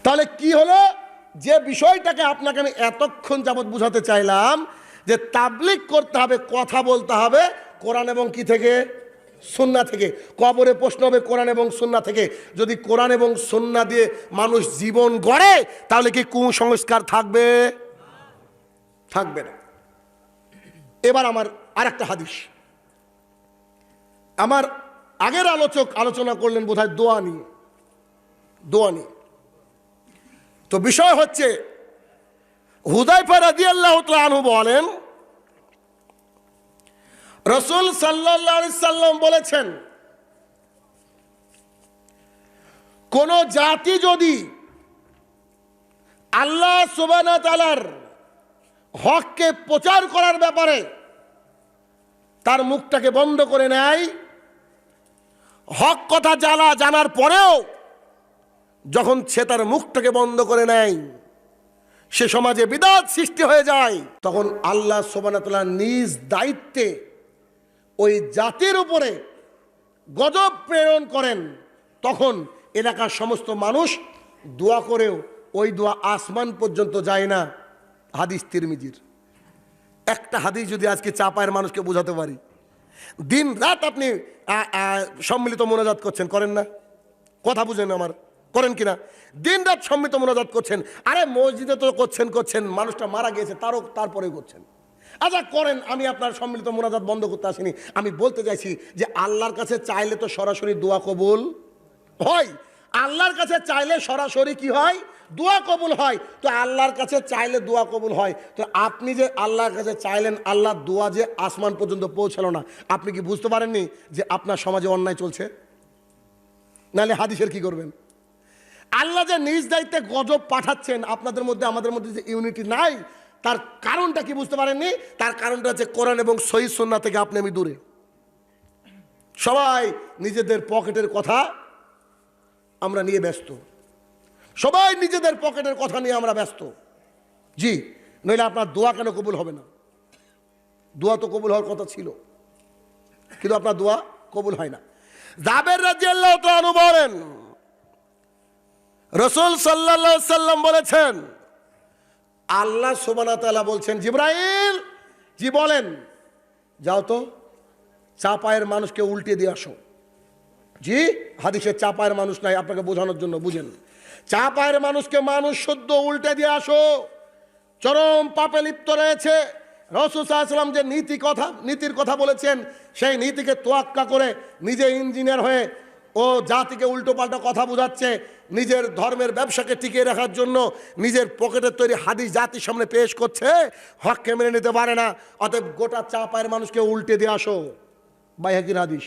তাহলে কি হলো, যে বিষয়টাকে আপনাকে আমি এতক্ষণ যাবৎ বুঝাতে চাইলাম যে তাবলীগ করতে হবে, কথা বলতে হবে কোরআন এবং কি থেকে, সুন্নাহ থেকে। কবরে প্রশ্ন হবে কোরআন এবং সুন্নাহ থেকে। যদি কোরআন এবং সুন্নাহ দিয়ে মানুষ জীবন গড়ে তাহলে কি কুসংস্কার থাকবে? থাকবে না। এবার আমার আরেকটা হাদিস, আমার আগের আলোচক আলোচনা করলেন বোধহয় দোয়া নিয়ে, দোয়া নিয়ে। তো বিষয় হচ্ছে হুযায়ফা রাদিয়াল্লাহু তাআলা আনহু বলেন, রাসূল সাল্লাল্লাহু আলাইহি সাল্লাম বলেছেন, কোন জাতি যদি আল্লাহ সুবহানাহু ওয়া তাআলার হককে প্রচার করার ব্যাপারে তার মুখটাকে বন্ধ করে নেয়, হক কথা জানার পরেও যখন সে তার মুখটাকে বন্ধ করে নেয়, সে সমাজে বিদাত সৃষ্টি হয়ে যায়, তখন আল্লাহ সুবহানাহু ওয়া তাআলা নিজ দায়িত্বে ওই জাতির উপরে গজব প্রেরণ করেন। তখন এলাকার সমস্ত মানুষ দোয়া করেও ওই দোয়া আসমান পর্যন্ত যায় না। হাদিস তিরমিজির। একটা হাদিস যদি আজকে চাপায়ের মানুষকে বোঝাতে পারি, দিন রাত আপনি সম্মিলিত মোনাজাত করছেন, করেন না? কথা বুঝেন আমার, করেন কিনা? দিন রাত সম্মিলিত মোনাজাত করছেন, আরে মসজিদে তো করছেন, মানুষটা মারা গিয়েছে তারপরে করছেন। আচ্ছা করেন, আমি আপনার সম্মিলিত মোনাজাত বন্ধ করতে আসিনি। আমি বলতে চাইছি যে আল্লাহর কাছে চাইলে তো সরাসরি দোয়া কবুল হয়। আল্লাহর কাছে চাইলে সরাসরি কি হয়? দোয়া কবুল হয়। তো আল্লাহর কাছে চাইলে দোয়া কবুল হয়, তো আপনি যে আল্লাহর কাছে চাইলেন, আল্লাহর দোয়া যে আসমান পর্যন্ত পৌঁছালো না, আপনি কি বুঝতে পারেননি যে আপনার সমাজে অন্যায় চলছে? নাহলে হাদিসের কি করবেন? আল্লাহ যে নিজ দায়িত্বে গজব পাঠাচ্ছেন, আপনাদের মধ্যে আমাদের মধ্যে যে ইউনিটি নাই, তার কারণটা কি বুঝতে পারেননি? তার কারণটা হচ্ছে কোরআন এবং সহিহ সুন্নাহ থেকে আপনি আমি দূরে। সবাই নিজেদের পকেটের কথা আমরা নিয়ে ব্যস্ত, সবাই নিজেদের পকেটের কথা নিয়ে আমরা ব্যস্ত। জি, নইলে আপনার দোয়া কেন কবুল হবে না? দোয়া তো কবুল হওয়ার কথা ছিল, কিন্তু আপনার দোয়া কবুল হয় না। জাবের রাদিয়াল্লাহু তাআলা আনহু বলেন, রাসূল সাল্লাল্লাহু আলাইহি সাল্লাম বলেছেন, আল্লাহ সুবহানাহু ওয়া তাআলা বলছেন, জিবরাইল, জি বলেন, যাও তো চাপায়ের মানুষকে উল্টে দিয়ে আসো। জি, হাদিসে চাপায়ের মানুষ নাই, আপনাকে বোঝানোর জন্য বুঝেন। চাপায়ের মানুষকে মানুষ শুদ্ধ উল্টে দিয়ে আসো, চরম পাপে লিপ্ত রয়েছে। রাসূল সাল্লাল্লাহু আলাইহি ওয়াসাল্লাম যে নীতির কথা বলেছেন, সেই নীতিকে তোয়াক্কা করে নিজে ইঞ্জিনিয়ার হয়ে ও জাতিকে উল্টো পাল্টা কথা বোঝাচ্ছে, নিজের ধর্মের ব্যবসাকে টিকিয়ে রাখার জন্য নিজের পকেটের তৈরি হাদিস জাতির সামনে পেশ করছে, হককে মেনে নিতে পারে না। অতএব গোটা চাপায়ের মানুষকে উল্টে দিয়ে আসো, বাইহাকির হাদিস।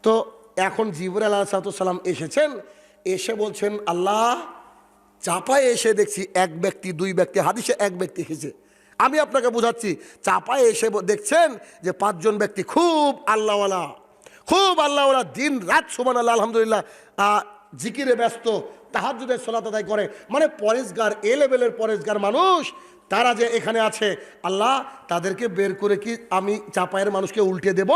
তো এখন জিবরাইল আলাইহিস সালাম এসেছেন, এসে বলছেন, আল্লাহ চাপায় এসে দেখছি এক ব্যক্তি, দুই ব্যক্তি, হাদিসে এক ব্যক্তি এসেছে। আমি আপনাকে বোঝাচ্ছি, চাপায় এসে দেখছেন যে 5 জন ব্যক্তি খুব আল্লাহওয়ালা, দিন রাত সুবহানাল্লাহ আলহামদুলিল্লাহ জিকিরে ব্যস্ত, তাহাজ্জুদের সালাত আদায় করে, মানে পরেশগার, এ লেভেলের পরেশগার মানুষ, তারা যে এখানে আছে, আল্লাহ তাদেরকে বের করে কি আমি চাপায়ের মানুষকে উল্টে দেব?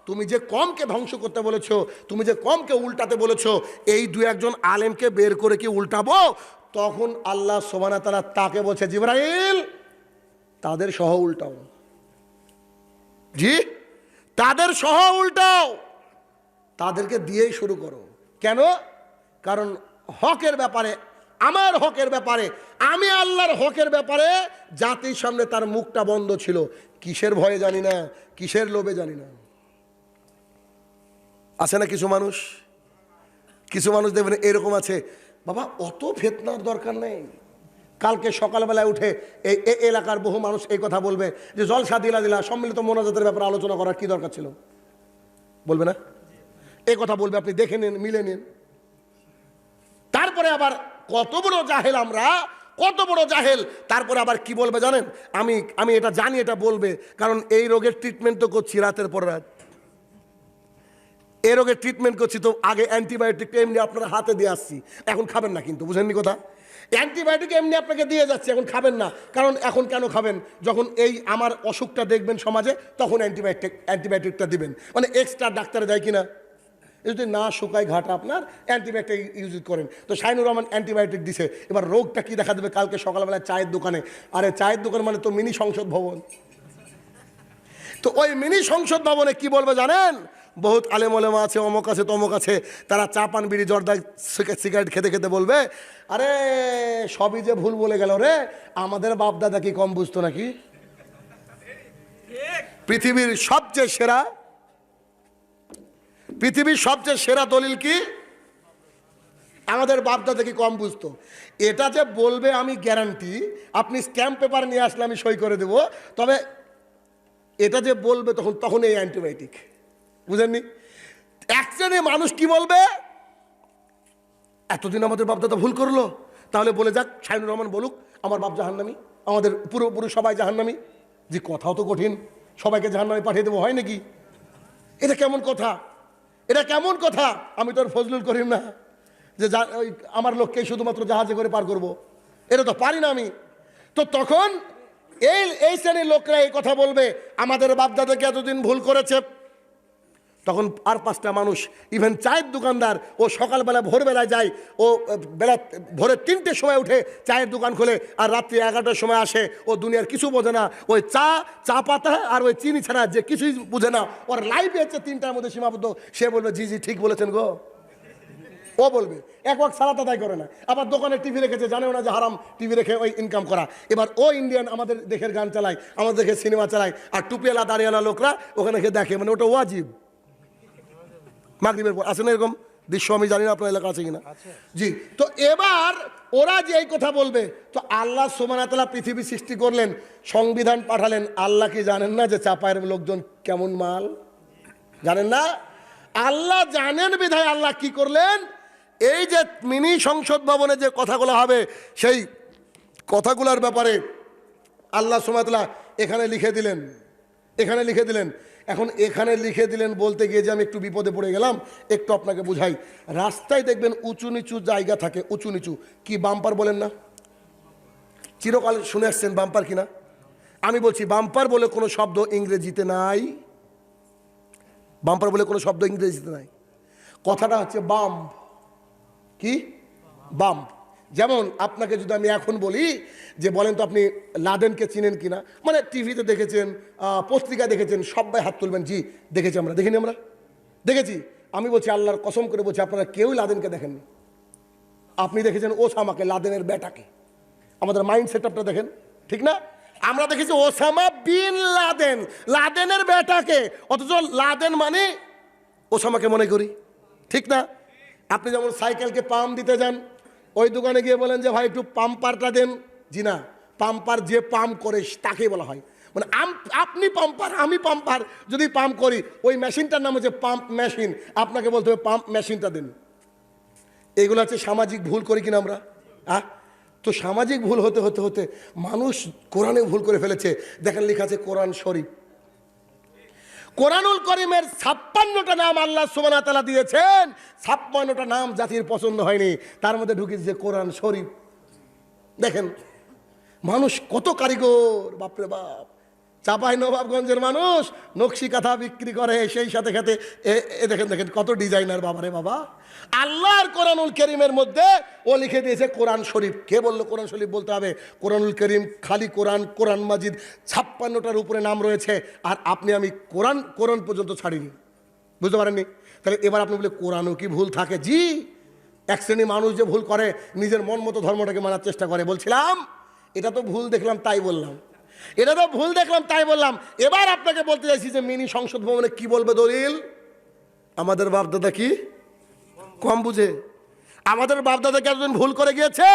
তুমি যে কমকে ধ্বংস করতে বলেছো, তুমি যে কমকে উল্টাতে বলেছো, এই 2-1 আলেমকে বের করে কি উল্টাবো? তখন আল্লাহ সুবহানাহু ওয়া তাআলা তাকে বলছে, জিবরাইল তাদের সহ উল্টাও। জি, তাদের সহ উল্টাও, তাদেরকে দিয়েই শুরু করো। কেন? কারণ হকের ব্যাপারে, আমার হকের ব্যাপারে, আমি আল্লাহর হকের ব্যাপারে জাতির সামনে তার মুখটা বন্ধ ছিল। কিসের ভয়ে জানি না, কিসের লোভে জানি না। আছে না কিছু মানুষ দেখবেন এরকম আছে, বাবা অত ফিতনার দরকার নেই। কালকে সকালবেলায় উঠে এই এলাকার বহু মানুষ এই কথা বলবে যে জলসা দিলা সম্মিলিত মোনাজাতের ব্যাপারে আলোচনা করার কি দরকার ছিল? বলবে না? এই কথা বলবে, আপনি দেখে নিন, মিলে নিন। তারপরে আবার কত বড় জাহেল আমরা, কত বড় জাহেল। তারপরে আবার কি বলবে জানেন? আমি এটা জানি, এটা বলবে, কারণ এই রোগের ট্রিটমেন্ট তো করছি রাতের পর রাত। এই রোগের ট্রিটমেন্ট করছি তো আগে অ্যান্টিবায়োটিকটা এমনি আপনার হাতে দিয়ে আসছি, এখন খাবেন না, কিন্তু বুঝেননি কথা? অ্যান্টিবায়োটিক এমনি আপনাকে দিয়ে যাচ্ছে, এখন খাবেন না। কারণ এখন কেন খাবেন? যখন এই আমার অসুখটা দেখবেন সমাজে, তখন অ্যান্টিবায়োটিকটা দিবেন, মানে এক্সট্রা ডাক্তারে দেয় কিনা? যদি না শুকায় ঘাটা আপনার অ্যান্টিবায়োটিক ইউজ করেন। তো শাইনুর রহমান অ্যান্টিবায়োটিক দিছে, এবার রোগটা কি দেখা দেবে কালকে সকালবেলা চায়ের দোকানে। আরে চায়ের দোকান মানে তো মিনি সংসদ ভবন। তো ওই মিনি সংসদ ভবনে কি বলবে জানেন? বহুত আলেম ওলেমা আছে, অমুক আছে তমুক আছে, তারা চা পান বিড়ি জর্দা সিগারেট খেতে খেতে বলবে, আরে সবই যে ভুল বলে গেল রে, আমাদের বাপ দাদা কি কম বুঝতো নাকি? পৃথিবীর সবচেয়ে সেরা দলিল কি? আমাদের বাপ দাদা কি কম বুঝতো? এটা যে বলবে আমি গ্যারান্টি, আপনি স্ট্যাম্প পেপার নিয়ে আসলে আমি সই করে দেব, তবে এটা যে বলবে তখন এই অ্যান্টিবায়োটিক, বুঝেননি? এক শ্রেণীর মানুষ কি বলবে, এতদিন আমাদের বাপ দাদা ভুল করলো, তাহলে বলে যাক শাইনুর রহমান বলুক আমার বাপ জাহান্নামী, আমাদের পুরোপুরি সবাই জাহান্নামী। যে কথাও তো কঠিন, সবাইকে জাহান্নামে পাঠিয়ে দেবো, হয় নাকি? এটা কেমন কথা? এটা কেমন কথা? আমি তো আর ফজলুল করিম না যে ওই আমার লোককে শুধুমাত্র জাহাজে করে পার করব, এটা তো পারি না আমি। তো তখন এই শ্রেণীর লোকরা এই কথা বলবে, আমাদের বাপদাদাকে এতদিন ভুল করেছে। তখন আর পাঁচটা মানুষ, ইভেন চায়ের দোকানদার, ও সকালবেলা ভোরবেলায় যায়, ও ভোরের 3টের সময় উঠে চায়ের দোকান খোলে, আর রাত্রি 11টার সময় আসে। ও দুনিয়ার কিছু বোঝে না, ওই চা পাতা আর ওই চিনি ছাড়া যে কিছুই বুঝে না। ওর লাইফে হচ্ছে 3টার মধ্যে সীমাবদ্ধ। সে বলবে জি জি ঠিক বলেছেন গো, ও বলবে এক ওয়াক্ত সালাত আদায় করে না, আবার দোকানে টিভি রেখেছে, জানেও না যে হারাম টিভি রেখে ওই ইনকাম করা। এবার ও ইন্ডিয়ান আমাদের দেশের গান চালায়, আমাদের দেশের সিনেমা চালায়, আর টুপিওয়ালা দাঁড়িয়েওয়ালা লোকরা ওখানে দেখে, মানে ওটা ওয়াজিব মাগরিবের পর। আছে না এরকম দৃশ্য? আমি জানি না আপনার এলাকা আছে কিনা। জি, তো এবার ওরা যে এই কথা বলবে, তো আল্লাহ সুবহানাহু ওয়া তাআলা পৃথিবী সৃষ্টি করলেন, সংবিধান পাঠালেন, আল্লাহ কি জানেন না যে চাপায়ের লোকজন কেমন মাল? জানেন না? আল্লাহ জানেন বিধায় আল্লাহ কি করলেন, এই যে মিনি সংসদ ভবনে যে কথাগুলো হবে, সেই কথাগুলোর ব্যাপারে আল্লাহ সুবহানাহু ওয়া তাআলা এখানে লিখে দিলেন। এখন এখানে লিখে দিলেন বলতে গিয়ে যে আমি একটু বিপদে পড়ে গেলাম, একটু আপনাকে বুঝাই। রাস্তায় দেখবেন উঁচু নিচু জায়গা থাকে, উঁচু নিচু, কি বাম্পার বলেন না? চিরকাল শুনে আসছেন বাম্পার কিনা? আমি বলছি বাম্পার বলে কোনো শব্দ ইংরেজিতে নাই। বাম্পার বলে কোনো শব্দ ইংরেজিতে নাই। কথাটা হচ্ছে বাম্প। কি বাম্প? যেমন আপনাকে যদি আমি এখন বলি যে বলেন তো আপনি লাদেনকে চিনেন কিনা, মানে টিভিতে দেখেছেন, পত্রিকা দেখেছেন, সবাই হাত তুলবেন জি দেখেছি আমরা। দেখিনি? আমরা দেখেছি। আমি বলছি আল্লাহর কসম করে বলছি আপনারা কেউই লাদেনকে দেখেননি। আপনি দেখেছেন ওসামাকে, লাদেনের বেটাকে। আমাদের মাইন্ড সেটআপটা দেখেন, ঠিক না? আমরা দেখেছি ওসামা বিন লাদেন, লাদেনের বেটাকে, অথচ লাদেন মানে ওসামাকে মনে করি, ঠিক না? আপনি যেমন সাইকেলকে পাম্প দিতে যান, ওই দোকানে গিয়ে বলেন যে ভাই একটু পাম্পারটা দেন, জি না, পাম্পার যে পাম্প করে তাকেই বলা হয়। মানে আপনি পাম্পার, আমি পাম্পার, যদি পাম্প করি ওই মেশিনটার নাম হচ্ছে পাম্প মেশিন, আপনাকে বলতে হবে পাম্প মেশিনটা দিন। এগুলো হচ্ছে সামাজিক ভুল করি কিনা আমরা? তো সামাজিক ভুল হতে হতে হতে মানুষ কোরআনে ভুল করে ফেলেছে। দেখেন লেখা আছে কোরআন শরীফ, কোরআনুল করিমের 56টা নাম আল্লাহ সুবহানাহু ওয়া তাআলা দিয়েছেন। 56টা নাম জাতির পছন্দ হয়নি, তার মধ্যে ঢুকিয়েছে কোরআন শরীফ। দেখেন মানুষ কত কারিগর, বাপরে বাপ। চাপাই নবাবগঞ্জের মানুষ নকশি কাঁথা বিক্রি করে, সেই সাথে সাথে দেখেন কত ডিজাইনার, বাবারে বাবা। আল্লাহর কোরআনুল করিমের মধ্যে ও লিখে দিয়েছে কোরআন শরীফ। কে বললো কোরআন শরীফ বলতে হবে? কোরআনুল করিম, খালি কোরআন, কোরআন মাজিদ, 56টার উপরে নাম রয়েছে। আর আমি কোরআন পর্যন্ত ছাড়িনি, বুঝতে পারেননি? তাহলে এবার আপনি বলে কোরআনও কি ভুল থাকে? জি, এক শ্রেণী মানুষ যে ভুল করে, নিজের মন মতো ধর্মটাকে মানার চেষ্টা করে। বলছিলাম এটা তো ভুল দেখলাম তাই বললাম, এবার আপনাকে বলতে চাইছি যে মিনি সংসদ ভবনে কি বলবে দলিল? আমাদের বাপদাদা কি কম বুঝে? আমাদের বাপদাদাকে এতদিন ভুল করে গিয়েছে।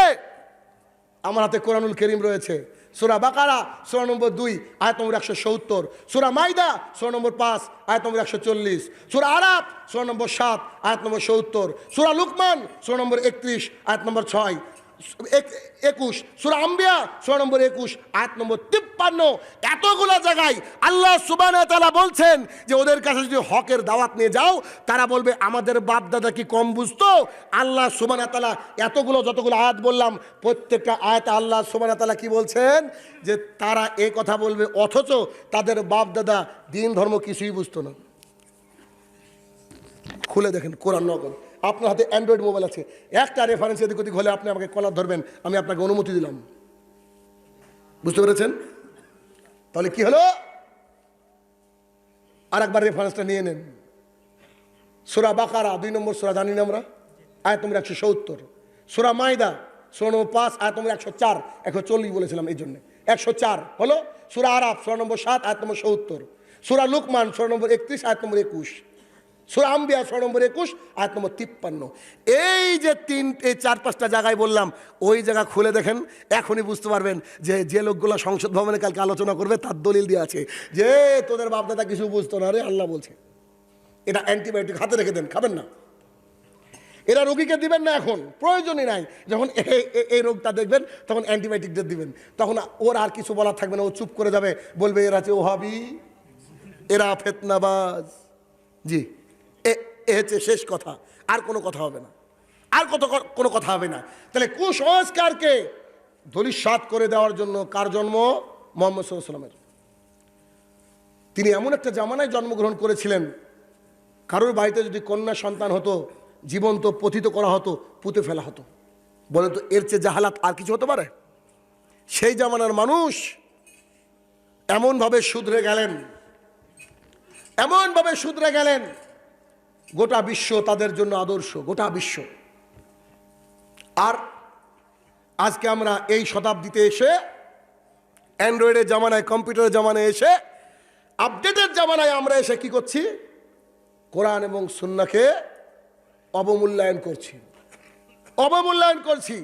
আমার হাতে কোরআনুল করিম রয়েছে। সূরা বাকারা সূরা নম্বর 2 আয়াত নম্বর 170, সূরা মাইদা সূরা নম্বর 5 আয়াত নম্বর 140, সূরা আরাফ সূরা নম্বর 7 আয়াত নম্বর 70, সূরা লুকমান সূরা নম্বর 31 আয়াত নম্বর 6, 21, সূরা আম্বিয়া সূরা নম্বর 21 আয়াত নম্বর 53। এতগুলো জায়গায় আল্লাহ সুবহানাহু ওয়া তাআলা বলছেন যে ওদের কাছে যদি হকের দাওয়াত নিয়ে যাও, তারা বলবে আমাদের বাপ দাদা কি কম বুঝতো? আল্লাহ সুবহানাহু ওয়া তাআলা যতগুলো আয়াত বললাম, প্রত্যেকটা আয়াতে আল্লাহ সুবহানাহু ওয়া তাআলা কি বলছেন? যে তারা এই কথা বলবে, অথচ তাদের বাপ দাদা দিন ধর্ম কিছুই বুঝতো না। খুলে দেখেন কোরআন নগদ। আপনার হাতে অ্যান্ড্রয়েড মোবাইল আছে, একটা রেফারেন্স এদিক ওদিক হলে আপনি আমাকে কলার ধরবেন, আমি আপনাকে অনুমতি দিলাম। বুঝতে পেরেছেন? তাহলে কি হলো? আর একবার রেফারেন্সটা নিয়ে নেন। সূরা বাকারা 2 নম্বর সূরা, জানি না আমরা, আয়াত নম্বর 170। সূরা মাইদা সূরা নম্বর 5 আয়াত নম্বর 104, 140 বলেছিলাম এই জন্য 104 হলো। সূরা আরাফ সূরা নম্বর 7 আয়াত নম্বর 70। সূরা লুকমান সূরা নম্বর 31 আয়াত নম্বর 21। সূরা আম্বিয়া সূরা নম্বর 21 আয়াত নম্বর 53। এই যে 4-5টা জায়গায় বললাম, ওই জায়গা খুলে দেখেন, এখনই বুঝতে পারবেন যে লোকগুলো সংসদ ভবনে কালকে আলোচনা করবে তার দলিল দিয়ে আছে যে তোদের বাপদাদা কিছু বুঝতো না রে, আল্লাহ বলছে। এটা অ্যান্টিবায়োটিক হাতে রেখে দেন, খাবেন না। এরা রোগীকে দিবেন না, এখন প্রয়োজনই নাই। যখন এই রোগটা দেখবেন তখন অ্যান্টিবায়োটিক দিবেন, তখন ওর আর কিছু বলার থাকবে না, ও চুপ করে যাবে, বলবে এরা হচ্ছে ওহাবি, এরা ফিতনাবাজ। জি, এ হচ্ছে শেষ কথা, আর কোনো কথা হবে না, আর কোনো কথা হবে না। তাহলে কুসংস্কারকে ধূলিসাৎ করে দেওয়ার জন্য কার জন্ম? মুহাম্মদ সাল্লাল্লাহু আলাইহি ওয়াসাল্লামের। তিনি এমন একটা জামানায় জন্মগ্রহণ করেছিলেন, কারোর বাড়িতে যদি কন্যা সন্তান হতো, জীবন্ত পতিত করা হতো, পুঁতে ফেলা হতো। বলেন তো এর চেয়ে জাহালাত আর কিছু হতে পারে? সেই জামানার মানুষ এমনভাবে শুধরে গেলেন, এমনভাবে শুধরে গেলেন, গোটা বিশ্ব তাদের জন্য আদর্শ, গোটা বিশ্ব। আর আজকে আমরা এই শতাব্দীতে এসে, অ্যান্ড্রয়েডের জামানায়, কম্পিউটারের জামানায় এসে, আপডেটের জামানায় আমরা এসে কি করছি? কোরআন এবং সুন্নাহকে অবমূল্যায়ন করছি, অবমূল্যায়ন করছি,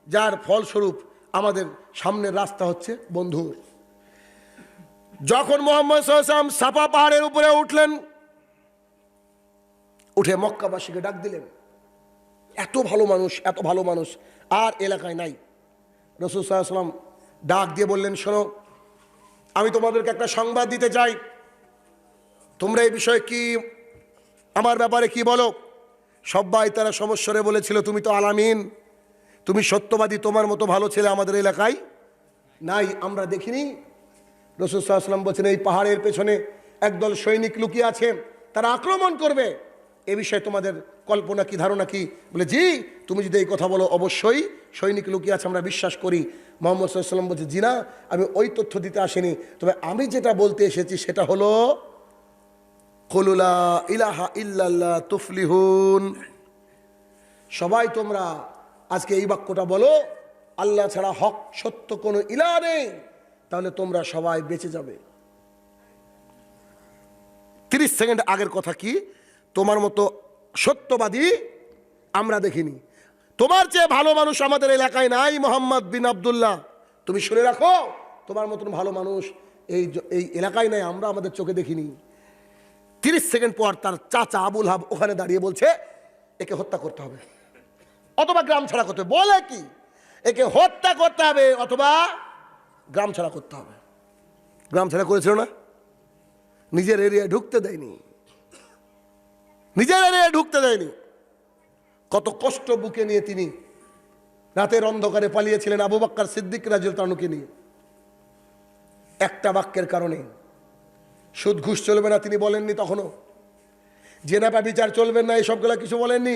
যার ফলস্বরূপ আমাদের সামনের রাস্তা হচ্ছে বন্ধু। যখন মুহাম্মদ সাল্লাল্লাহু আলাইহি ওয়াসাল্লাম সাফা পাহাড়ের উপরে উঠলেন, উঠে মক্কাবাসীকে ডাক দিলেন, এত ভালো মানুষ, এত ভালো মানুষ আর এলাকায় নাই। রাসূল সাল্লাল্লাহু আলাইহি ওয়াসাল্লাম ডাক দিয়ে বললেন, শোনো, আমি তোমাদেরকে একটা সংবাদ দিতে চাই, তোমরা এই বিষয়ে কি, আমার ব্যাপারে কি বলো? সবাই তারা সমস্যারে বলেছিল, তুমি তো আলামিন, তুমি সত্যবাদী, তোমার মতো ভালো ছেলে আমাদের এলাকায় নাই, আমরা দেখিনি। রাসূল সাল্লাল্লাহু আলাইহি ওয়াসাল্লাম বলছেন, এই পাহাড়ের পেছনে একদল সৈনিক লুকিয়ে আছে, তারা আক্রমণ করবে, এ বিষয়ে তোমাদের কল্পনা কি, ধারণা কি? বলে, জি, তুমি যদি এই কথা বলো, অবশ্যই সৈনিক লুকিয়ে আছে, আমরা বিশ্বাস করি। মুহাম্মদ সাল্লাল্লাহু আলাইহি ওয়াসাল্লাম বলছে, জি না, আমি ওই তথ্য দিতে আসিনি, তবে আমি যেটা বলতে এসেছি সেটা হলো কুলু লা ইলাহা ইল্লাল্লাহ তুফলিহুন। সবাই তোমরা আজকে এই বাক্যটা বলো, আল্লাহ ছাড়া হক সত্য কোনো ইলাহ নেই, তাহলে তোমরা সবাই বেঁচে যাবে। 30 সেকেন্ড আগের কথা কি? তোমার মতো সত্যবাদী আমরা দেখিনি, তোমার চেয়ে ভালো মানুষ আমাদের এলাকায় নাই, মোহাম্মদ বিন আব্দুল্লাহ, তুমি শুনে রাখো, তোমার মতন ভালো মানুষ এই এলাকায় নাই, আমরা আমাদের চোখে দেখিনি। 30 সেকেন্ড পর তার চাচা আবুল হাব ওখানে দাঁড়িয়ে বলছে, একে হত্যা করতে হবে অথবা গ্রাম ছাড়া করতে হবে। বলে কি? একে হত্যা করতে হবে অথবা গ্রাম ছাড়া করতে হবে। গ্রাম ছাড়া করেছিল না? নিজের এরিয়ায় ঢুকতে দেয়নি, নিজের এরিয়ায় ঢুকতে দেয়নি। কত কষ্ট বুকে নিয়ে তিনি রাতের অন্ধকারে পালিয়েছিলেন আবু বকর সিদ্দিক রাদিয়াল্লাহু আনহুকে নিয়ে, একটা বাক্যের কারণে। সুদ ঘুষ চলবে না তিনি বলেননি, তখনও জেনা ব্যভিচার চলবেন না, এসবগুলো কিছু বলেননি।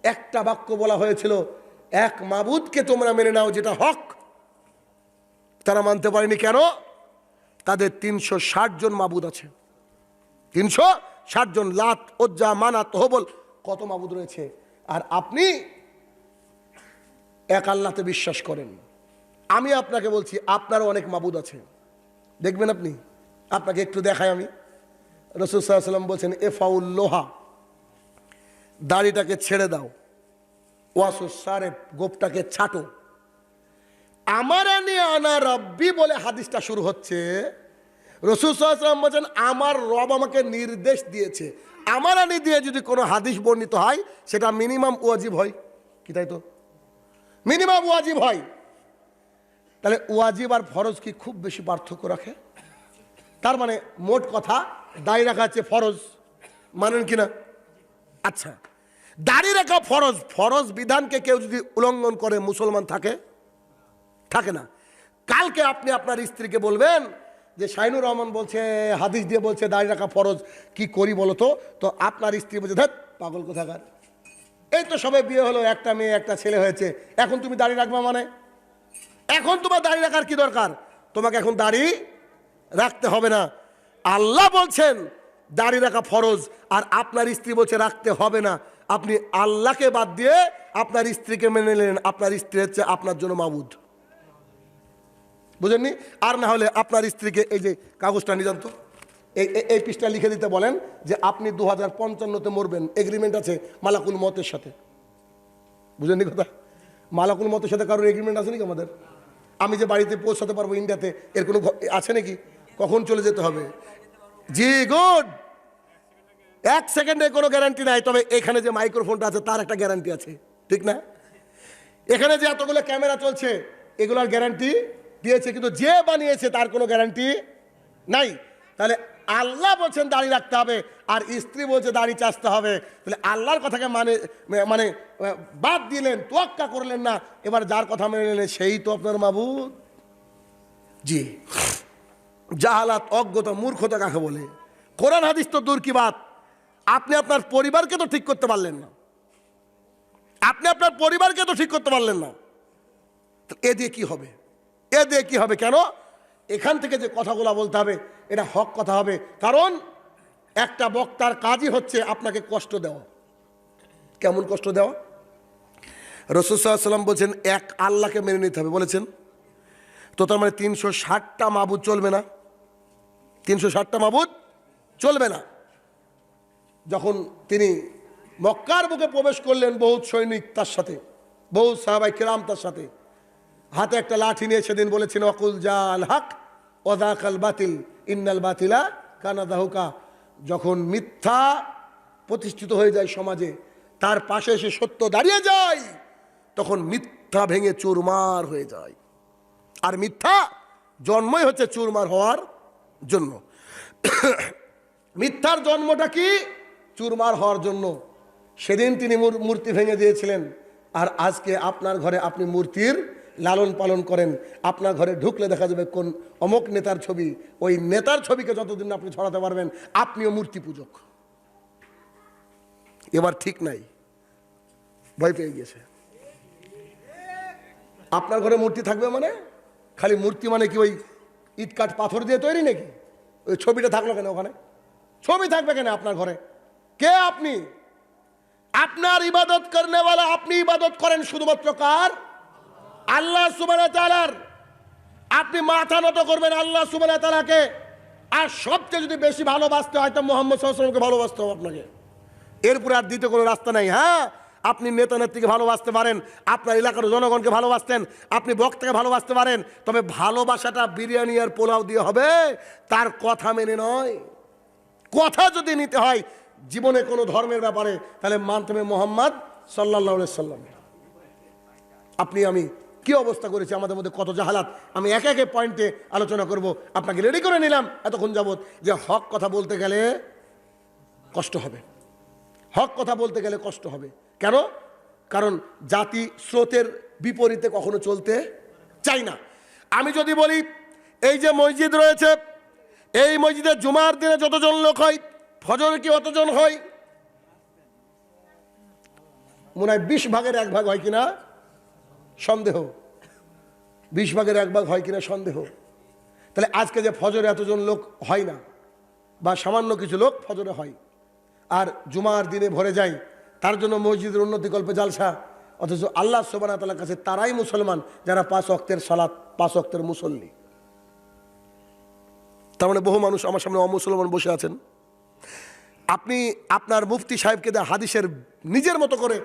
একটা বাক্য বলা হয়েছিল, এক মাবুদকে তোমরা মেনে নাও যেটা হক। তারা মানতে পারেনি কেন? তাদের 360 জন মাবুদ আছে, 360 জন, লাত, উজ্জা, মানাত, হবল, কত মাবুদ রয়েছে। আর আপনি এক আল্লাহতে বিশ্বাস করেন। আমি আপনাকে বলছি, আপনারও অনেক মাবুদ আছে, দেখবেন আপনি। আপনাকে একটু দেখাই আমি। রাসূল সাল্লাল্লাহু আলাইহি ওয়াসাল্লাম বলছেন, এফাউল লোহা, দাড়িটাকে ছেড়ে দাও, ওয়াসুস সারেফ, গোপটাকে ছাটো, আমার আনি আনা রব্বি বলে হাদিসটা শুরু হচ্ছে। রাসূল সাল্লাল্লাহু আলাইহি ওয়াসাল্লাম বলছেন, আমার রব আমাকে নির্দেশ দিয়েছে। আমার আনি দিয়ে যদি কোনো হাদিস বর্ণিত হয়, সেটা মিনিমাম ওয়াজিব হয় কি, তাই তো? মিনিমাম ওয়াজিব হয়। তাহলে ওয়াজিব আর ফরজ কি খুব বেশি পার্থক্য রাখে? তার মানে মোট কথা, দাড়ি রাখা হচ্ছে ফরজ, মানেন কিনা? আচ্ছা, দাড়ি রাখা ফরজ, ফরজ বিধানকে কেউ যদি উল্লঙ্ঘন করে মুসলমান থাকে? থাকে না। কালকে আপনি আপনার স্ত্রীকে বলবেন যে শাইনুর রহমান বলছে হাদিস দিয়ে বলছে দাড়ি রাখা ফরজ, কি করি বলো তো? তো আপনার স্ত্রী বলছে ধ্যাৎ পাগল কোথাকার, এই তো সবে বিয়ে হলো, একটা মেয়ে একটা ছেলে হয়েছে, এখন তুমি দাড়ি রাখবা মানে? এখন তোমার দাড়ি রাখার কি দরকার? তোমাকে এখন দাড়ি রাখতে হবে না। আল্লাহ বলছেন দাড়ি রাখা ফরজ, আর আপনার স্ত্রী বলছে রাখতে হবে না। আপনি আল্লাহকে বাদ দিয়ে আপনার স্ত্রীকে মেনে নিলেন, আপনার স্ত্রী হচ্ছে আপনার জন্য মাবুদ, বুঝেননি? আর না হলে আপনার স্ত্রীকে এই যে কাগজটা নিয়ে যান তো, এই পৃষ্ঠা লিখে দিতে বলেন যে আপনি 2055-তে মরবেন, এগ্রিমেন্ট আছে মালাকুল মতের সাথে। বুঝেননি কথা? মালাকুল মতের সাথে কারোর এগ্রিমেন্ট আছে নাকি আমাদের? আমি যে বাড়িতে পৌঁছাতে পারবো ইন্ডিয়াতে, এর কোনো আছে নাকি? কখন চলে যেতে হবে? জি গুড, 1 সেকেন্ডে কোনো গ্যারান্টি নাই। তবে এখানে যে মাইক্রোফোনটা আছে তার একটা গ্যারান্টি আছে, ঠিক না? এখানে যে এতগুলো ক্যামেরা চলছে এগুলোর গ্যারান্টি দিয়েছে, কিন্তু যে বানিয়েছে তার কোনো গ্যারান্টি নাই। তাহলে আল্লাহ বলছেন দাড়ি রাখতে হবে, আর স্ত্রী বলছে দাড়ি চাচতে হবে। তাহলে আল্লাহর কথাকে মানে বাদ দিলেন, তোয়াক্কা করলেন না। এবার যার কথা মেনে নিলেন সেই তো আপনার মাবুদ। জি, জাহালাত, অজ্ঞতা, মূর্খতা কাকে বলে? কোরআন হাদিস তো দূর কি বাত, আপনি আপনার পরিবারকে তো ঠিক করতে পারলেন না, আপনি আপনার পরিবারকে তো ঠিক করতে পারলেন না। এ দিয়ে কি হবে? এ দিয়ে কি হবে? কেন? এখান থেকে যে কথাগুলো বলতে হবে এটা হক কথা হবে। কারণ একটা বক্তার কাজই হচ্ছে আপনাকে কষ্ট দেওয়া। কেমন কষ্ট দেওয়া? রাসূল সাল্লাল্লাহু আলাইহি ওয়াসাল্লাম বলছেন এক আল্লাহকে মেনে নিতে হবে বলেছেন। তো তার মানে 360টা মাবুদ চলবে না, 360টা মাবুদ চলবে না। যখন তিনি মক্কার বুকে প্রবেশ করলেন, বহুত সৈনিক তার সাথে, বহুত সাহাবায়ে কেরাম তার সাথে, হাতে একটা লাঠি নিয়ে সেদিন বলেছেন ওয়াকুল জাল হক ওয়াযাকাল বাতিল ইন্নাল বাতিলা কানা যাহুকা। যখন মিথ্যা প্রতিষ্ঠিত হয়ে যায় সমাজে, তার পাশে এসে সত্য দাঁড়িয়ে যায়, তখন মিথ্যা ভেঙে চুরমার হয়ে যায়। আর মিথ্যা জন্মই হচ্ছে চুরমার হওয়ার জন্য। মিথ্যার জন্মটা কি? চুরমার হওয়ার জন্য। সেদিন তিনি মূর্তি ভেঙে দিয়েছিলেন, আর আজকে আপনার ঘরে আপনি মূর্তির লালন পালন করেন। আপনার ঘরে ঢুকলে দেখা যাবে কোন অমুক নেতার ছবি, ওই নেতার ছবিকে যতদিন আপনি ছড়াতে পারবেন আপনিও মূর্তি পূজক। এবার ঠিক নাই, ভয় পেয়ে গেছে। আপনার ঘরে মূর্তি থাকবে মানে খালি মূর্তি মানে কি ওই ইট কাঠ পাথর দিয়ে তৈরি নাকি? ওই ছবিটা থাকলো কেন ওখানে? ছবি থাকবে কেন আপনার ঘরে? কে আপনি? আপনার ইবাদত করনেওয়ালা, আপনি ইবাদত করেন শুধুমাত্র কার? আল্লাহ সুবহানাহু ওয়া তাআলার। আপনি মাথা নত করবেন আল্লাহ সুবহানাহু ওয়া তাআলাকে। আর সবচেয়ে যদি বেশি ভালোবাসতে হয় তো মুহাম্মদ সাল্লাল্লাহু আলাইহি ওয়াসাল্লামকে ভালোবাসতে হবে আপনাকে। এরপরে আর দ্বিতীয় কোনো রাস্তা নাই। হ্যাঁ, আপনি নেতা নেত্রীকে ভালোবাসতে পারেন, আপনার এলাকার জনগণকে ভালোবাসতেন, আপনি বক্তাকে ভালোবাসতে পারেন, তবে ভালোবাসাটা বিরিয়ানি আর পোলাও দিয়ে হবে, তার কথা মেনে নয়। কথা যদি নিতে হয় জীবনে কোনো ধর্মের ব্যাপারে, তাহলে মানতে হবে মুহাম্মদ সাল্লাল্লাহু আলাইহি সাল্লাম। আপনি আমি কি অবস্থা করেছি, আমাদের মধ্যে কত জাহালাত, আমি একে একে পয়েন্টে আলোচনা করব। আপনাকে রেডি করে নিলাম এতক্ষণ যাবত যে হক কথা বলতে গেলে কষ্ট হবে, হক কথা বলতে গেলে কষ্ট হবে। কেন? কারণ জাতি স্রোতের বিপরীতে কখনো চলতে চাই না। আমি যদি বলি এই যে মসজিদ রয়েছে, এই মসজিদে জুমার দিনে যতজন লোক হয় ফজরে কি অতজন হয়? মনে হয় 20 ভাগের 1 ভাগ হয় কিনা সন্দেহ, 20 ভাগের 1 ভাগ হয় কিনা সন্দেহ। তাহলে আজকে যে ফজরে এতজন লোক হয় না, বা সামান্য কিছু লোক ফজরে হয়, আর জুমার দিনে ভরে যায়, তার জন্য মসজিদের উন্নতিকল্পে জালসা, অথচ আল্লাহ সুবহানাহু ওয়া তাআলার কাছে তারাই মুসলমান যারা 5 ওয়াক্তের সালাত, 5 ওয়াক্তের মুসল্লি। তার মানে বহু মানুষ আমার সামনে অমুসলমান বসে আছেন। আপনি আপনার মুফতি সাহেবকে দেওয়া হাদিসের নিজের মতো করে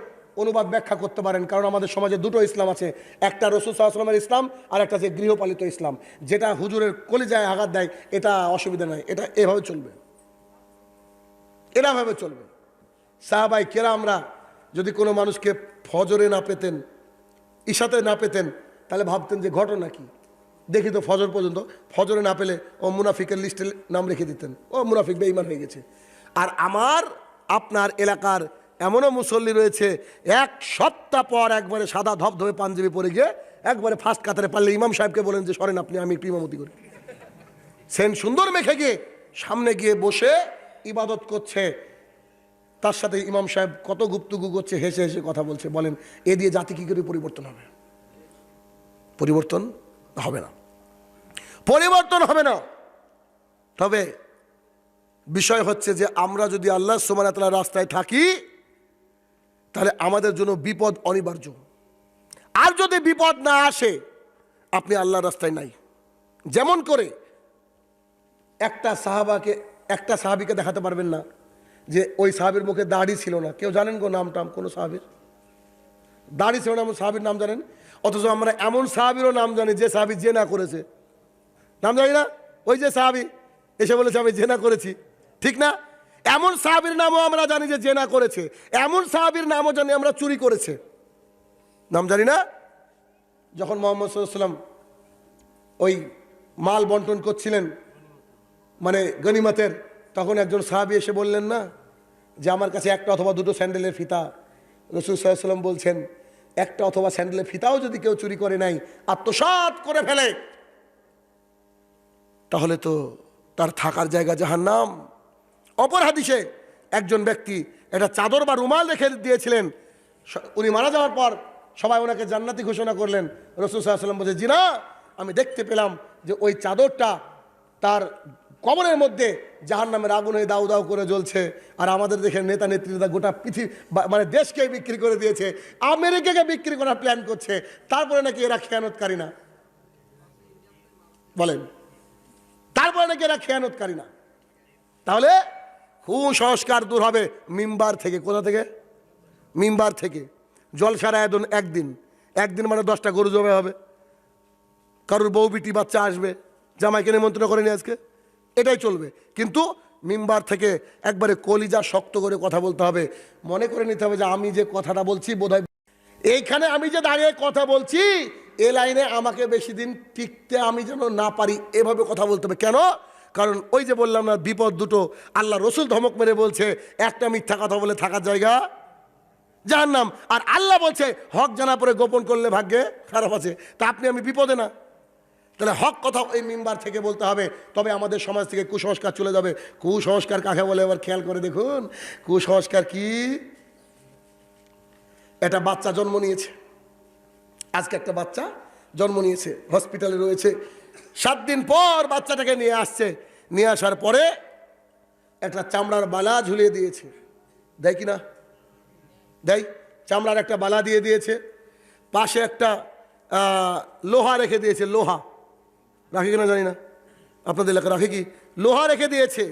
অনুবাদ ব্যাখ্যা করতে পারেন, কারণ আমাদের সমাজে দুটো ইসলাম আছে, একটা রাসূল সাল্লাল্লাহু আলাইহি ওয়াসাল্লামের ইসলাম, আর একটা যে গৃহপালিত ইসলাম, যেটা হুজুরের কলিজায় আঘাত দেয়, এটা অসুবিধা নাই, এটা এভাবে চলবে, এভাবে চলবে। সাহাবায়ে কেরামরা যদি কোনো মানুষকে ফজরে না পেতেন, ইশাতে না পেতেন, তাহলে ভাবতেন যে ঘটনা কি, দেখি তো ফজর পর্যন্ত, ফজরে না পেলে ও মুনাফিকের লিস্টে নাম রেখে দিতেন, ও মুনাফিক বেঈমান হয়ে গেছে। আর আমার আপনার এলাকার এমনও মুসল্লি রয়েছে 1 সপ্তাহ পর একবারে সাদা ধবধবে পাঞ্জাবি পরে গিয়ে একবারে ফার্স্ট কাতারে পারলে ইমাম সাহেবকে বলেন যে সরেন আপনি, আমি একটু ইমামতি করি। সেন্ট সুন্দর মেখে গিয়ে সামনে গিয়ে বসে ইবাদত করছে, তার সাথে ইমাম সাহেব কত গুপ্তগু করছে, হেসে হেসে কথা বলছে। বলেন এ দিয়ে জাতি কি করে পরিবর্তন হবে? পরিবর্তন হবে না, পরিবর্তন হবে না। তবে বিষয় হচ্ছে যে আমরা যদি আল্লাহ সুবহানাহু ওয়া তাআলার রাস্তায় থাকি তাহলে আমাদের জন্য বিপদ অনিবার্য। আর যদি বিপদ না আসে আপনি আল্লাহর রাস্তায় নাই। যেমন করে একটা সাহাবীকে দেখাতে পারবেন না যে ওই সাহাবীর মুখে দাড়ি ছিল না। কেউ জানেন গো নাম টাম কোনো সাহাবীর? দাড়ি ছিল না এমন সাহাবীর নাম জানেন? অথচ আমরা এমন সাহাবীরও নাম জানি যে সাহাবী জেনা করেছে, নাম জানি না? ওই যে সাহাবী এসে বলেছে আমি জেনা করেছি, ঠিক না? এমন সাহাবীর নামও আমরা জানি যে জেনা করেছে, এমন সাহাবীর নামও জানি আমরা চুরি করেছে, নাম জানি না? যখন মুহাম্মদ সাল্লাল্লাহু আলাইহি ওয়াসাল্লাম ওই মাল বন্টন করছিলেন মানে গনিমতের, তখন একজন সাহাবী এসে বললেন না যে আমার কাছে একটা অথবা দুটো স্যান্ডেলের ফিতা। রাসূল সাল্লাল্লাহু আলাইহি ওয়াসাল্লাম বলছেন একটা অথবা স্যান্ডেলের ফিতাও যদি কেউ চুরি করে নাই, আত্মসাৎ করে ফেলে, তাহলে তো তার থাকার জায়গা জাহান্নাম। অপর হাদিসে একজন ব্যক্তি একটা চাদর বা রুমাল রেখে দিয়েছিলেন, উনি মারা যাওয়ার পর সবাই ওনাকে জান্নাতি ঘোষণা করলেন। রাসূল সাল্লাল্লাহু আলাইহি ওয়াসাল্লাম বলছে জি না, আমি দেখতে পেলাম যে ওই চাদরটা তার কবরের মধ্যে জাহান্নামের আগুন হয়ে দাউ দাউ করে জ্বলছে। আর আমাদের দেখে নেতা নেত্রীরা গোটা পৃথিবী মানে দেশকে বিক্রি করে দিয়েছে, আমেরিকাকে বিক্রি করার প্ল্যান করছে, তারপরে নাকি এরা খেয়ানতকারী না? বলেন, তারপরে নাকি এরা খেয়ানতকারী না? তাহলে কুসংস্কার দূর হবে মিম্বার থেকে। কোথা থেকে? মিম্বার থেকে। জলসার আয়োজন একদিন মানে 10টা গরু জবাই হবে, কারোর বউ বিটি বাচ্চা আসবে, জামাইকে নিমন্ত্রণ করেনি আজকে, এটাই চলবে। কিন্তু মিম্বার থেকে একবারে কলিজা শক্ত করে কথা বলতে হবে। মনে করে নিতে হবে যে আমি যে কথাটা বলছি বোধহয় এইখানে আমি যে দাঁড়িয়ে কথা বলছি এ লাইনে আমাকে বেশি দিন টিকতে আমি যেন না পারি, এভাবে কথা বলতে হবে। কেন? কারণ ওই যে বললাম না বিপদ দুটো, আল্লাহ রসুল ধমক মেরে বলছে একটা মিথ্যা কথা বলে থাকার জায়গা জাহান্নাম, আর আল্লাহ বলছে হক জানা পরে গোপন করলে ভাগ্যে খারাপ আছে। তা আপনি আমি বিপদে না? তাহলে হক কথা এই মিম্বার থেকে বলতে হবে, তবে আমাদের সমাজ থেকে কুসংস্কার চলে যাবে। কুসংস্কার কাকে বলে এবার খেয়াল করে দেখুন। কুসংস্কার কি? একটা বাচ্চা জন্ম নিয়েছে, আজকে একটা বাচ্চা জন্ম নিয়েছে, হসপিটালে রয়েছে। 7 দিন পর বাচ্চাটাকে নিয়ে আসছে, নিয়ে আসার পরে একটা চামড়ার বালা ঝুলিয়ে দিয়েছে, দেয় কি না? দেয়। চামড়ার একটা বালা দিয়ে দিয়েছে, পাশে একটা লোহা রেখে দিয়েছে। লোহা রাখে কিনা জানি না, আপনাদের এলাকা রাখে কি? লোহা রেখে দিয়েছে,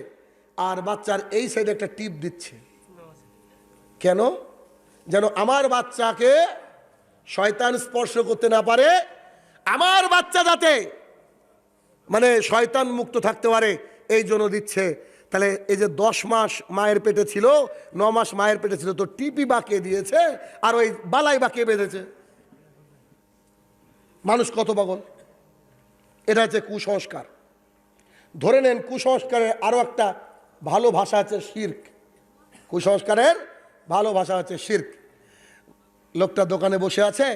আর বাচ্চার এই সাইডে একটা টিপ দিচ্ছে। কেন? যেন আমার বাচ্চাকে শয়তান স্পর্শ করতে না পারে, আমার বাচ্চা যাতে মানে শয়তান মুক্ত থাকতে পারে, এই জন্য দিচ্ছে। তাহলে এই যে 10 মাস মায়ের পেটে ছিল, 9 মাস মায়ের পেটে ছিল, তো টিপি বাঁকিয়ে দিয়েছে আর ওই বালাই বাঁকিয়ে বেঁধেছে। মানুষ কত পাগল! এটা হচ্ছে কুসংস্কার। ধরে নেন কুসংস্কারের আরো একটা ভালো ভাষা আছে শিরক। কুসংস্কারের ভালো ভাষা হচ্ছে শিরক। লোকটা দোকানে বসে আছে,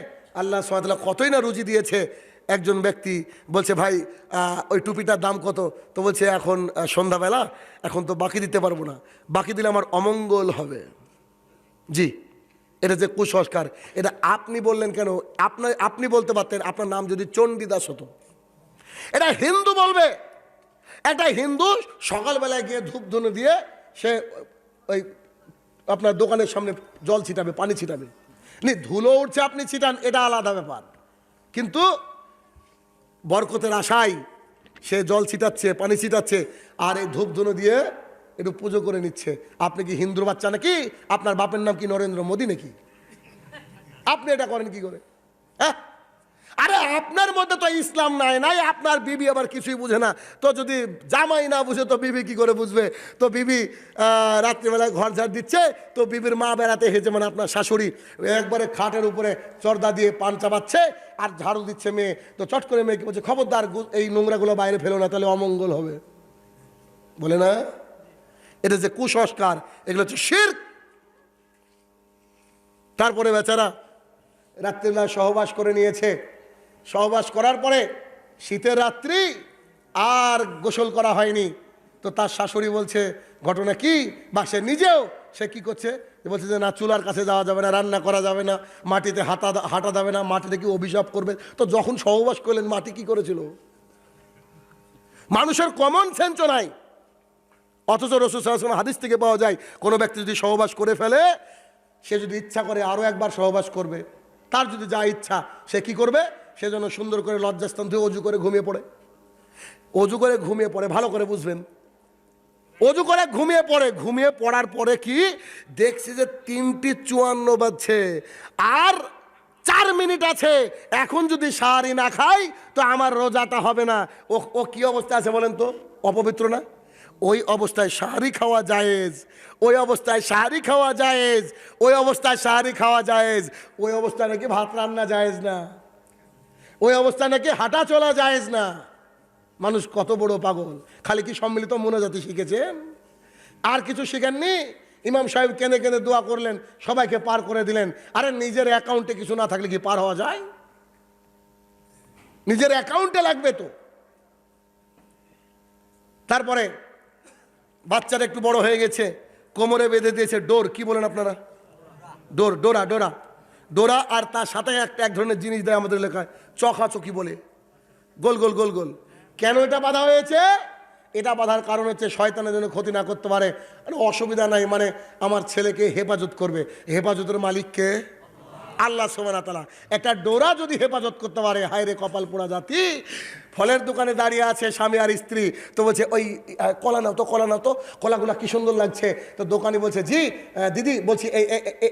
আল্লাহ সুবহানাহু ওয়া তাআলা কতই না রুজি দিয়েছে। একজন ব্যক্তি বলছে ভাই ওই টুপিটার দাম কত? তো বলছে এখন সন্ধ্যাবেলা, এখন তো বাকি দিতে পারবো না, বাকি দিলে আমার অমঙ্গল হবে। জি, এটা যে কুসংস্কার, এটা আপনি বললেন কেন? আপনি বলতে পারতেন আপনার নাম যদি চণ্ডীদাস হতো। এটা হিন্দু বলবে। একটা হিন্দু সকালবেলায় গিয়ে ধূপ ধুনো দিয়ে সে ওই আপনার দোকানের সামনে জল ছিটাবে, পানি ছিটাবে। ধুলো উঠছে আপনি ছিটান, এটা আলাদা ব্যাপার, কিন্তু বরকতের আশায় সে জল ছিটাচ্ছে, পানি ছিটাচ্ছে, আর এই ধূপ ধুনো দিয়ে একটু পুজো করে নিচ্ছে। আপনি কি হিন্দুর বাচ্চা নাকি? আপনার বাপের নাম কি নরেন্দ্র মোদী নাকি? আপনি এটা করেন কি করে? হ্যাঁ, আরে আপনার মধ্যে তো ইসলাম নাই, আপনার বিবি আবার কিছুই বুঝে না। তো যদি জামাই না বুঝে তো বিবি কি করে বুঝবে? তো বিবি রাত্রিবেলায় ঘর ঝাড় দিচ্ছে, তো বিবির মা বেড়াতে হেঁচে, মানে আপনার শাশুড়ি একবারে খাটের উপরে চর্দা দিয়ে পান চাবাচ্ছে আর ঝাড়ু দিচ্ছে মেয়ে। তো চট করে মেয়েকে বলছে খবরদার এই নোংরাগুলো বাইরে ফেলো না, তাহলে অমঙ্গল হবে, বলে না? এটা যে কুসংস্কার, এগুলো হচ্ছে শিরক। তারপরে বেচারা রাত্রিবেলা সহবাস করে নিয়েছে। সহবাস করার পরে শীতের রাত্রি আর গোসল করা হয়নি। তো তার শাশুড়ি বলছে ঘটনা কি, বা সে নিজেও সে কি করছে, বলছে যে না চুলার কাছে যাওয়া যাবে না, রান্না করা যাবে না, মাটিতে হাঁটা যাবে না, মাটিতে কি অভিশাপ করবে। তো যখন সহবাস করলেন মাটি কি করেছিল? মানুষের কমন সেন্সও নাই। অথচ রাসূল সাল্লাল্লাহু আলাইহি ওয়াসাল্লাম হাদিস থেকে পাওয়া যায় কোনো ব্যক্তি যদি সহবাস করে ফেলে, সে যদি ইচ্ছা করে আরও একবার সহবাস করবে, তার যদি যা ইচ্ছা সে কি করবে, সে যেন সুন্দর করে লজ্জাস্থান থেকে অজু করে ঘুমিয়ে পড়ে। অজু করে ঘুমিয়ে পড়ে, ভালো করে বুঝবেন, অজু করে ঘুমিয়ে পড়ে। ঘুমিয়ে পড়ার পরে কি দেখছি যে 3:54 বাজছে, আর 4 মিনিট আছে, এখন যদি সাহারি না খাই তো আমার রোজাটা হবে না। ও কি অবস্থা আছে বলেন তো? অপবিত্র না? ওই অবস্থায় সাহারি খাওয়া জায়েজ, ওই অবস্থায় সাহারি খাওয়া জায়েজ, ওই অবস্থায় সাহারি খাওয়া জায়েজ, ওই অবস্থায় নাকি ভাত রান্না জায়েজ না, ওই অবস্থায় নাকি হাঁটা চলা জায়েজ না। মানুষ কত বড় পাগল! খালি কি সম্মিলিত মোনাজাতি শিখেছেন, আর কিছু শিখেননি? ইমাম সাহেব কেঁদে কেঁদে দোয়া করলেন, সবাইকে পার করে দিলেন। আরে নিজের অ্যাকাউন্টে কিছু না থাকলে কি পার হওয়া যায়? নিজের অ্যাকাউন্টে লাগবে তো। তারপরে বাচ্চারা একটু বড় হয়ে গেছে, কোমরে বেঁধে দিয়েছে ডোর, কি বলেন আপনারা? ডোর, ডোরা, ডোরা, ডোরা। আর তার সাথে এক ধরনের জিনিস দেয় আমাদের এলাকায়, চকি বলে, গোল গোল গোল গোল। কেন এটা বাঁধা হয়েছে? এটা বাঁধার কারণ হচ্ছে শয়তানের জন্য ক্ষতি না করতে পারে। অসুবিধা নাই, মানে আমার ছেলেকে হেফাজত করবে। হেফাজতের মালিককে আল্লাহ সুবহানাহু ওয়া তাআলা। একটা ডোরা যদি হেফাজত করতে পারে, হায় রে কপাল পোড়া জাতি। ফলের দোকানে দাঁড়িয়ে আছে স্বামী আর স্ত্রী, তো বলছে ওই কলা নাও তো, কলা নাও তো, কলাগুলো কি সুন্দর লাগছে। তো দোকানি বলছে জি দিদি, বলছি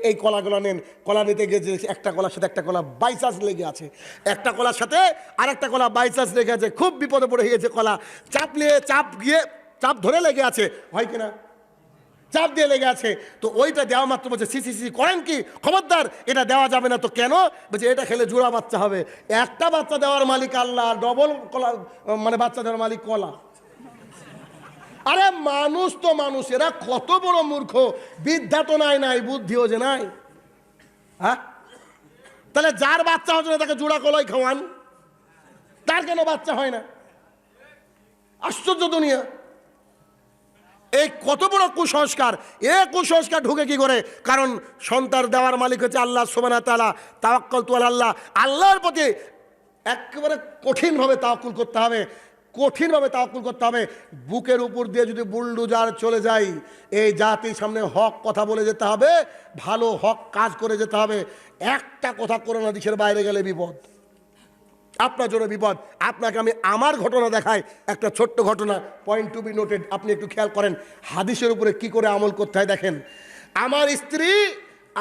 এই কলাগুলো নেন। কলা নিতে গিয়ে একটা কলার সাথে একটা কলা বাই চান্স লেগে আছে, একটা কলার সাথে আরেকটা কলা বাই চান্স লেগে আছে, খুব বিপদে পড়ে গিয়েছে। কলা চাপ ধরে লেগে আছে, হয় কিনা? চাপ দিয়ে লেগে আছে। তো ওইটা দেওয়া মাত্র বলছে সি সি সি করেন কি, খবরদার এটা দেওয়া যাবে না। তো কেন? বলছে এটা খেলে জোড়া বাচ্চা হবে। একটা বাচ্চা দেওয়ার মালিক আল্লাহ, ডবল কলা মানে বাচ্চা দেওয়ার মালিক কলা। আরে মানুষ তো মানুষ, এরা কত বড় মূর্খ! বিদ্যা তো নাই, বুদ্ধিও যে নাই। হ্যাঁ, তাহলে যার বাচ্চা হচ্ছে না তাকে জোড়া কলাই খাওয়ান, তার কেন বাচ্চা হয় না? আশ্চর্য দুনিয়া! এই কত বড় কুসংস্কার! এ কুসংস্কার ঢুকে কি করে? কারণ সন্তান দেওয়ার মালিক হচ্ছে আল্লাহ সুবহানাহু ওয়া তাআলা। তাওয়াক্কালতু আলাল্লাহ, আল্লাহর প্রতি একেবারে কঠিনভাবে তাওয়াক্কুল করতে হবে, কঠিনভাবে তাওয়াক্কুল করতে হবে। বুকের উপর দিয়ে যদি বুলডোজার চলে যায়, এই জাতির সামনে হক কথা বলে যেতে হবে, ভালো হক কাজ করে যেতে হবে। একটা কথা করোনা দেশের বাইরে গেলে বিপদ, আপনার জন্য বিপদ। আপনাকে আমি আমার ঘটনা দেখাই, একটা ছোট্ট ঘটনা, পয়েন্ট টু বি নোটেড। আপনি একটু খেয়াল করেন হাদিসের উপরে কি করে আমল করতে হয়। দেখেন, আমার স্ত্রী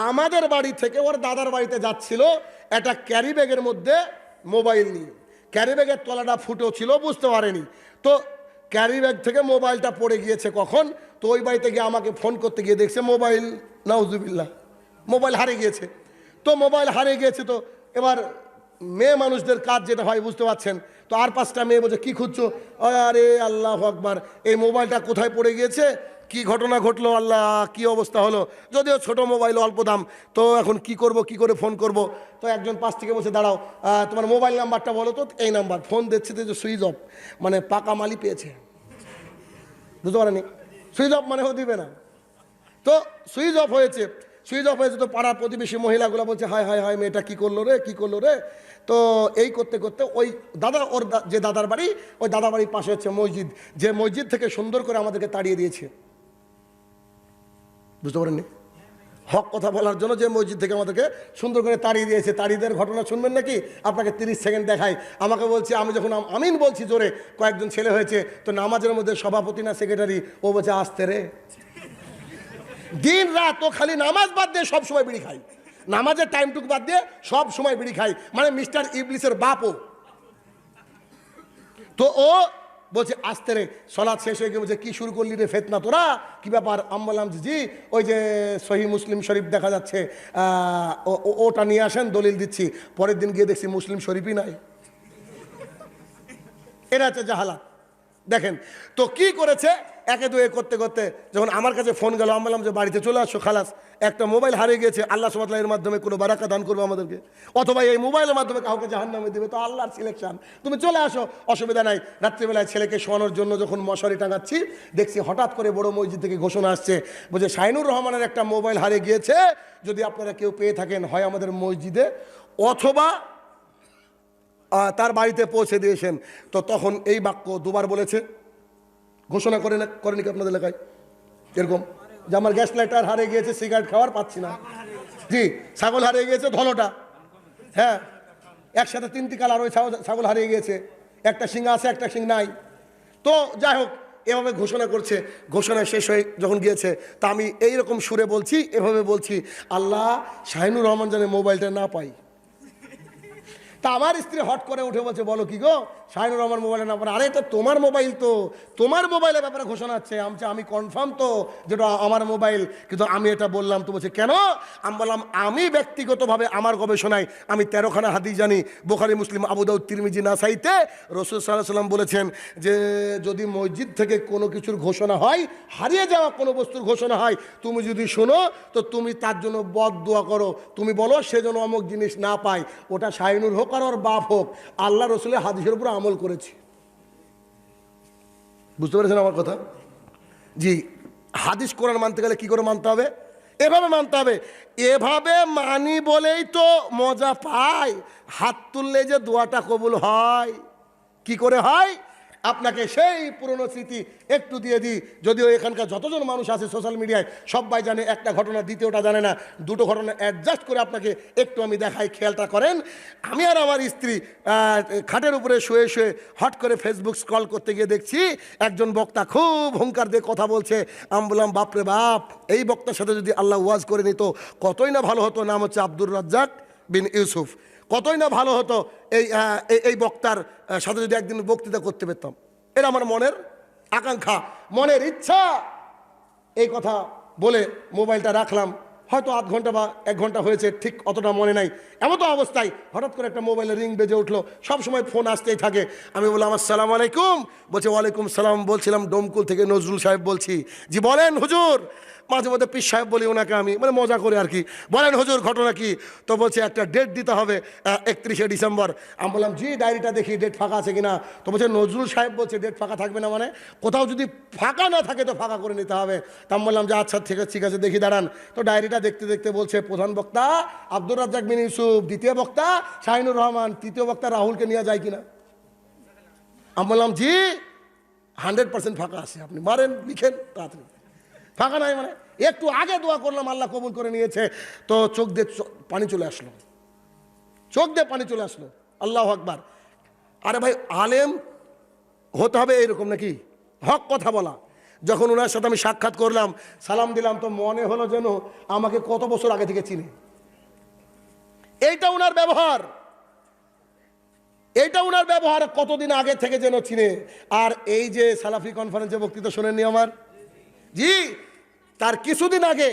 আমাদের বাড়ি থেকে ওর দাদার বাড়িতে যাচ্ছিল, একটা ক্যারি ব্যাগের মধ্যে মোবাইল নিয়ে। ক্যারি ব্যাগের তলাটা ফুটো ছিল, বুঝতে পারেনি। তো ক্যারি ব্যাগ থেকে মোবাইলটা পড়ে গিয়েছে কখন, তো ওই বাড়িতে গিয়ে আমাকে ফোন করতে গিয়ে দেখছে মোবাইল, নাউজুবিল্লাহ, মোবাইল হারিয়ে গিয়েছে। তো মোবাইল হারিয়ে গিয়েছে, তো এবার মেয়ে মানুষদের কাজ যেটা হয় বুঝতে পারছেন। তো আর 5টা মেয়ে বলছে কি খুঁজছো? আরে আল্লাহু আকবার, এই মোবাইলটা কোথায় পড়ে গিয়েছে, কি ঘটনা ঘটলো, আল্লাহ কি অবস্থা হলো। যদিও ছোট মোবাইল, অল্প দাম, তো এখন কি করব, কি করে ফোন করব। তো একজন পাশ থেকে বলছে দাঁড়াও, তোমার মোবাইল নাম্বারটা বলো তো। এই নাম্বার। ফোন দিচ্ছে তো সুইচ অফ, মানে পাকা মালি পেয়েছে, বুঝতে পারেনি? সুইচ অফ মানে ও দিবে না। তো সুইচ অফ হয়েছে, সুইচ অফ হয়েছে। তো পাড়ার প্রতিবেশী মহিলাগুলো বলছে হায় হায় হায়, মেয়েটা কী করলো রে, কী করলো রে। তো এই করতে করতে ওই দাদা, ওর যে দাদার বাড়ি, ওই দাদার বাড়ির পাশে হচ্ছে মসজিদ, যে মসজিদ থেকে সুন্দর করে আমাদেরকে তাড়িয়ে দিয়েছে, বুঝতে পারেননি? হক কথা বলার জন্য যে মসজিদ থেকে আমাদেরকে সুন্দর করে তাড়িয়ে দিয়েছে। তাড়িয়ে দেওয়ার ঘটনা শুনবেন নাকি? আপনাকে 30 সেকেন্ড দেখাই। আমাকে বলছে, আমি যখন আমিন বলছি জোরে, কয়েকজন ছেলে হয়েছে, তো নামাজের মধ্যে সভাপতি না সেক্রেটারি, ও বলছে আসতে রে। দিন রাত ও খালি নামাজ বাদ দিয়ে সব সময় বিড়ি খাই, নামাজের টাইমটুকু বাদ দিয়ে সব সময় বিড়ি খাই, মানে মিস্টার ইবলিসের বাপও। তো ও বলছে আসতে রে। সলাৎ শেষ হয়ে গিয়ে বলছে কি শুরু করলি রে ফেতনা তোরা, কি ব্যাপার? আমি বললাম জি ওই যে সহি মুসলিম শরীফ দেখা যাচ্ছে, ওটা নিয়ে আসেন, দলিল দিচ্ছি। পরের দিন গিয়ে দেখছি মুসলিম শরীফই নাই। এটা হচ্ছে জাহালাত, দেখেন তো কি করেছে, একে দুয়ে করতে করতে যখন আমার কাছে ফোন গেল, আমি বললাম যে বাড়িতে চলে আসো, খালাস একটা মোবাইল হারিয়ে গিয়েছে, আল্লাহ সুবহানাহু ওয়া তাআলা এর মাধ্যমে কোনো বারাকা দান করবে আমাদেরকে, অথবা এই মোবাইলের মাধ্যমে কাউকে জাহান্নামে দেবে, তো আল্লাহর সিলেকশন, তুমি চলে আসো, অসুবিধা নাই। রাত্রিবেলায় ছেলেকে শোয়ানোর জন্য যখন মশারি টাঙাচ্ছি, দেখছি হঠাৎ করে বড় মসজিদ থেকে ঘোষণা আসছে, বলছে শাহিনুর রহমানের একটা মোবাইল হারিয়ে গিয়েছে, যদি আপনারা কেউ পেয়ে থাকেন হয় আমাদের মসজিদে অথবা তার বাড়িতে পৌঁছে দিয়েছেন। তো তখন এই বাক্য দুবার বলেছে, ঘোষণা করেনি কি আপনাদের এলাকায় এরকম যে আমার গ্যাস লাইটার হারিয়ে গিয়েছে, সিগারেট খাওয়ার পাচ্ছি না, জি ছাগল হারিয়ে গিয়েছে ধলোটা, হ্যাঁ একসাথে 3টি কালার ওই ছাগল হারিয়ে গিয়েছে, একটা শিং আছে একটা শিং নাই। তো যাই হোক এভাবে ঘোষণা করছে, ঘোষণা শেষ হয়ে যখন গিয়েছে তা আমি এইরকম সুরে বলছি, এভাবে বলছি, আল্লাহ শাহিনুর রহমান যেন মোবাইলটা না পাই। তা আমার স্ত্রী হট করে উঠে বলছে, বলো কি গো, শাহিনুর রহমান মোবাইলে না পারে? আরে এটা তোমার মোবাইল, তো তোমার মোবাইলের ব্যাপারে ঘোষণা আছে। আমি কনফার্ম তো যেটা আমার মোবাইল, কিন্তু আমি এটা বললাম। তো বলছে কেন? আমি বললাম আমি ব্যক্তিগতভাবে আমার গবেষণায় আমি 13খানা হাদিস জানি, বুখারী, মুসলিম, আবু দাউদ, তিরমিজি, নাসাইতে রাসূল সাল্লাল্লাহু আলাইহি ওয়াসাল্লাম বলেছেন যে যদি মসজিদ থেকে কোনো কিছুর ঘোষণা হয়, হারিয়ে যাওয়া কোনো বস্তুর ঘোষণা হয়, তুমি যদি শোনো তো তুমি তার জন্য বদদোয়া করো, তুমি বলো সে যেন অমুক জিনিস না পায়, ওটা শাহিনুর হোক আর ওর বাপ হোক, আল্লাহ রসুলের হাদিসের উপর আমল করেছি। বুঝতে পেরেছেন আমার কথা? জি, হাদিস কোরআন মানতে গেলে কি করে মানতে হবে? এভাবে মানতে হবে। এভাবে মানি বলেই তো মজা পাই, হাত তুললে যে দোয়াটা কবুল হয়। কি করে হয়? আপনাকে সেই পুরনো স্মৃতি একটু দিয়ে দিই, যদিও এখানকার যতজন মানুষ আছে সোশ্যাল মিডিয়ায় সবাই জানে একটা ঘটনা, দ্বিতীয়টা জানে না, দুটো ঘটনা অ্যাডজাস্ট করে আপনাকে একটু আমি দেখাই, খেয়ালটা করেন। আমি আর আমার স্ত্রী খাটের উপরে শুয়ে শুয়ে হট করে ফেসবুক স্ক্রল করতে গিয়ে দেখছি একজন বক্তা খুব হুঙ্কার দিয়ে কথা বলছে। আমি বললাম বাপরে বাপ, এই বক্তার সাথে যদি আল্লাহ ওয়াজ করে নিত কতই না ভালো হতো। নাম হচ্ছে আব্দুর রাজ্জাক বিন ইউসুফ। কতই না ভালো হতো এই বক্তার সাথে যদি একদিন বক্তৃতা করতে পেতাম। এটা আমার মনের আকাঙ্ক্ষা, মনের ইচ্ছা। এই কথা বলে মোবাইলটা রাখলাম, হয়তো আধ ঘন্টা বা 1 ঘন্টা হয়েছে, ঠিক অতটা মনে নাই। এমতো অবস্থায় হঠাৎ করে একটা মোবাইলের রিং বেজে উঠলো, সবসময় ফোন আসতেই থাকে। আমি বললাম আসসালামু আলাইকুম। বলছে ওয়ালাইকুম সালাম। বলছিলাম ডোমকুল থেকে নজরুল সাহেব বলছি। জি বলেন হুজুর। মাঝে মধ্যে পীর সাহেব বলি ওনাকে আমি, মানে মজা করে আর কি। বলেন হুজুর ঘটনা কি? তো বলছে একটা ডেট দিতে হবে, 31শে ডিসেম্বর। আমি বললাম জি ডায়েরিটা দেখি ডেট ফাঁকা আছে কিনা। তো বলছে নজরুল সাহেব বলছে ডেট ফাঁকা থাকবে না, মানে কোথাও যদি ফাঁকা না থাকে তো ফাঁকা করে নিতে হবে। তা আমি বললাম যে আচ্ছা ঠিক আছে দেখি দাঁড়ান। তো ডায়েরিটা দেখতে দেখতে বলছে প্রধান বক্তা আব্দুর রাজ্জাক বিন ইউসুফ, দ্বিতীয় বক্তা শাহিনুর রহমান, তৃতীয় বক্তা রাহুলকে নিয়ে যায় কিনা। আমি বললাম জি 100% ফাঁকা আছে, আপনি মারেন লিখেন তাড়াতাড়ি। ফাঁকা নাই মানে? একটু আগে দোয়া করলাম, আল্লাহ কবুল করে নিয়েছে। তো চোখ দিয়ে পানি চলে আসলো, চোখ দিয়ে পানি চলে আসলো। আল্লাহু আকবার। আরে ভাই আলেম হতে হবে এইরকম নাকি? হক কথা বলা। যখন ওনার সাথে আমি সাক্ষাৎ করলাম, সালাম দিলাম, তো মনে হলো যেন আমাকে কত বছর আগে থেকে চিনে। এইটা ওনার ব্যবহার, এইটা ওনার ব্যবহার কতদিন আগে থেকে যেন চিনে। আর এই যে সালাফি কনফারেন্সে বক্তৃতা শোনেননি আমার? জি, তার কিছুদিন আগে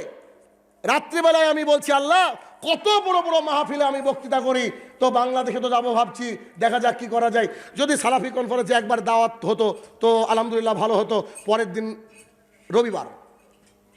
রাত্রিবেলায় আমি বলছি আল্লাহ কত বড় বড় মাহফিলে আমি বক্তৃতা করি, তো বাংলাদেশে তো যাবো ভাবছি, দেখা যাক কি করা যায়। যদি সালাফি কনফারেন্সে একবার দাওয়াত হতো তো আলহামদুলিল্লাহ ভালো হতো। পরের দিন রবিবার,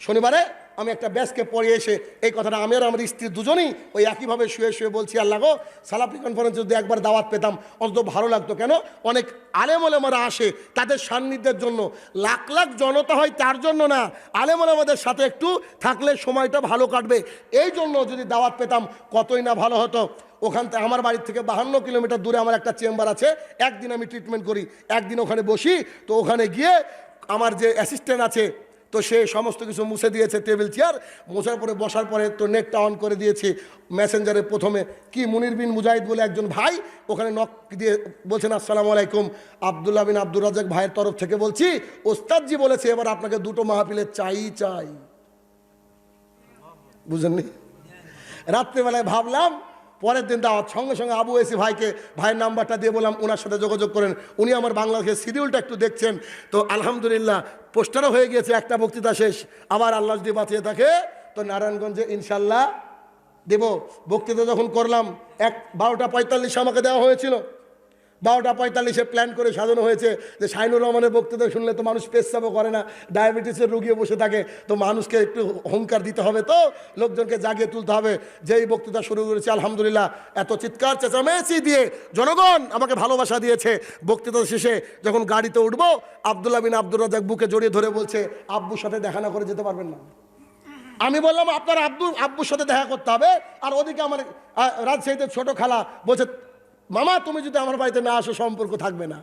শনিবারে আমি একটা ব্যাচকে পড়ে এসে এই কথাটা আমি আর আমার স্ত্রী দুজনেই ওই একইভাবে শুয়ে শুয়ে বলছি আল্লাহ গো সালাফি কনফারেন্সে যদি একবার দাওয়াত পেতাম অন্তত ভালো লাগতো। কেন? অনেক আলেম ওলামারা আসে তাদের সান্নিধ্যের জন্য, লাখ লাখ জনতা হয় তার জন্য না, আলেম ওলামাদের সাথে একটু থাকলে সময়টা ভালো কাটবে, এই জন্য যদি দাওয়াত পেতাম কতই না ভালো হতো। ওখান থেকে আমার বাড়ির থেকে 52 কিলোমিটার দূরে আমার একটা চেম্বার আছে, একদিন আমি ট্রিটমেন্ট করি, একদিন ওখানে বসি। তো ওখানে গিয়ে আমার যে অ্যাসিস্ট্যান্ট আছে তো সে সমস্ত কিছু মুছে দিয়েছে, টেবিল চেয়ার মোছার পরে বসার পরে তো নেটটা অন করে দিয়েছি মেসেঞ্জারে। প্রথমে কি মুনির বিন মুজাহিদ বলে একজন ভাই ওখানে নক দিয়ে বলছেন আসসালামু আলাইকুম, আবদুল্লাহ বিন আব্দুর রাজ্জাক ভাইয়ের তরফ থেকে বলছি, ওস্তাদজি বলেছে এবার আপনাকে 2টো মাহফিলে চাই। বুঝেননি? রাত্রিবেলায় ভাবলাম পরের দিন দাওয়াত, সঙ্গে সঙ্গে আবু এসি ভাইকে ভাইয়ের নাম্বারটা দিয়ে বললাম ওনার সাথে যোগাযোগ করেন। উনি আমার বাংলাদেশের শিডিউলটা একটু দেখছেন। তো আলহামদুলিল্লাহ পোস্টারও হয়ে গিয়েছে, একটা বক্তৃতা শেষ। আবার আল্লাহ যদি বাঁচিয়ে থাকে তো নারায়ণগঞ্জে ইনশাল্লাহ দেব। বক্তৃতা যখন করলাম 12টা 45 আমাকে দেওয়া হয়েছিল। 12:45 প্ল্যান করে সাজানো হয়েছে যে শাইনুর রহমানের বক্তৃতা শুনলে তো মানুষ পেচ্ছাপও করে না, ডায়াবেটিসের রুগীও বসে থাকে, তো মানুষকে একটু হুঙ্কার দিতে হবে, তো লোকজনকে জাগিয়ে তুলতে হবে। যেই বক্তৃতা শুরু করেছে আলহামদুলিল্লাহ এত চিৎকার চেঁচামেচি দিয়ে জনগণ আমাকে ভালোবাসা দিয়েছে। বক্তৃতা শেষে যখন গাড়িতে উঠবো, আব্দুল্লাহ বিন আব্দুর রাজ্জাক বুকে জড়িয়ে ধরে বলছে, আব্বুর সাথে দেখা না করে যেতে পারবেন না। আমি বললাম আপনার আব্বুর সাথে দেখা করতে হবে। আর ওদিকে আমার রাজশাহীতে ছোট খালা বলছে, মামা তুমি যদি আমার বাড়িতে না আসো সম্পর্ক থাকবে না,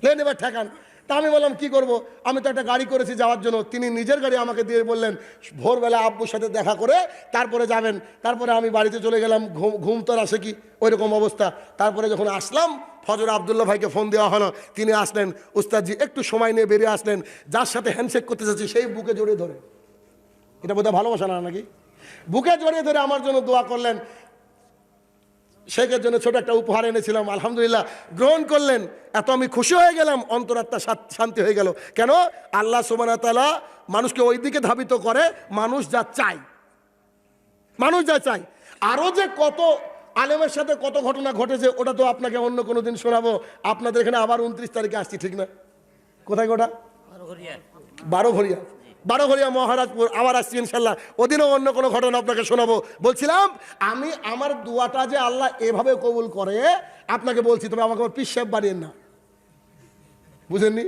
লেন এবার ঠেকান। তা আমি বললাম কি করব, আমি তো একটা গাড়ি করেছি যাওয়ার জন্য। তিনি নিজের গাড়ি আমাকে দিয়ে বললেন ভোরবেলা আব্বুর সাথে দেখা করে তারপরে যাবেন। তারপরে আমি বাড়িতে চলে গেলাম, ঘুম তো আর আসে কি, ওই রকম অবস্থা। তারপরে যখন আসলাম ফজর আব্দুল্লাহ ভাইকে ফোন দেওয়া হলো, তিনি আসলেন, উস্তাদজি একটু সময় নিয়ে বেরিয়ে আসলেন, যার সাথে হ্যান্ডশেক করতে চাচ্ছি সেই বুকে জড়িয়ে ধরে, এটা বোধহয় ভালোবাসা না নাকি, বুকে জড়িয়ে ধরে আমার জন্য দোয়া করলেন। শেখের জন্য ছোট একটা উপহার এনেছিলাম, আলহামদুলিল্লাহ গ্রহণ করলেন। এত আমি খুশি হয়ে গেলাম, অন্তরাত্মা শান্তি হয়ে গেল। কেন? আল্লাহ সুবহানাহু ওয়া তাআলা মানুষকে ওই দিকে ধাবিত করে মানুষ যা চায়, মানুষ যা চায়। আরও যে কত আলেমের সাথে কত ঘটনা ঘটেছে ওটা তো আপনাকে অন্য কোনো দিন শোনাবো। আপনাদের এখানে আবার 29 তারিখে আসছি, ঠিক না? কোথায় গোটা? বারোঘরিয়া মহারাজপুর আবার আসছি ইনশাল্লাহ, ওদিনও অন্য কোনো ঘটনা আপনাকে শোনাবো। বলছিলাম আমি আমার দোয়াটা যে আল্লাহ এভাবে কবুল করে আপনাকে বলছি, তবে আমাকে পীর সাহেব বানিয়েন না, বুঝেননি?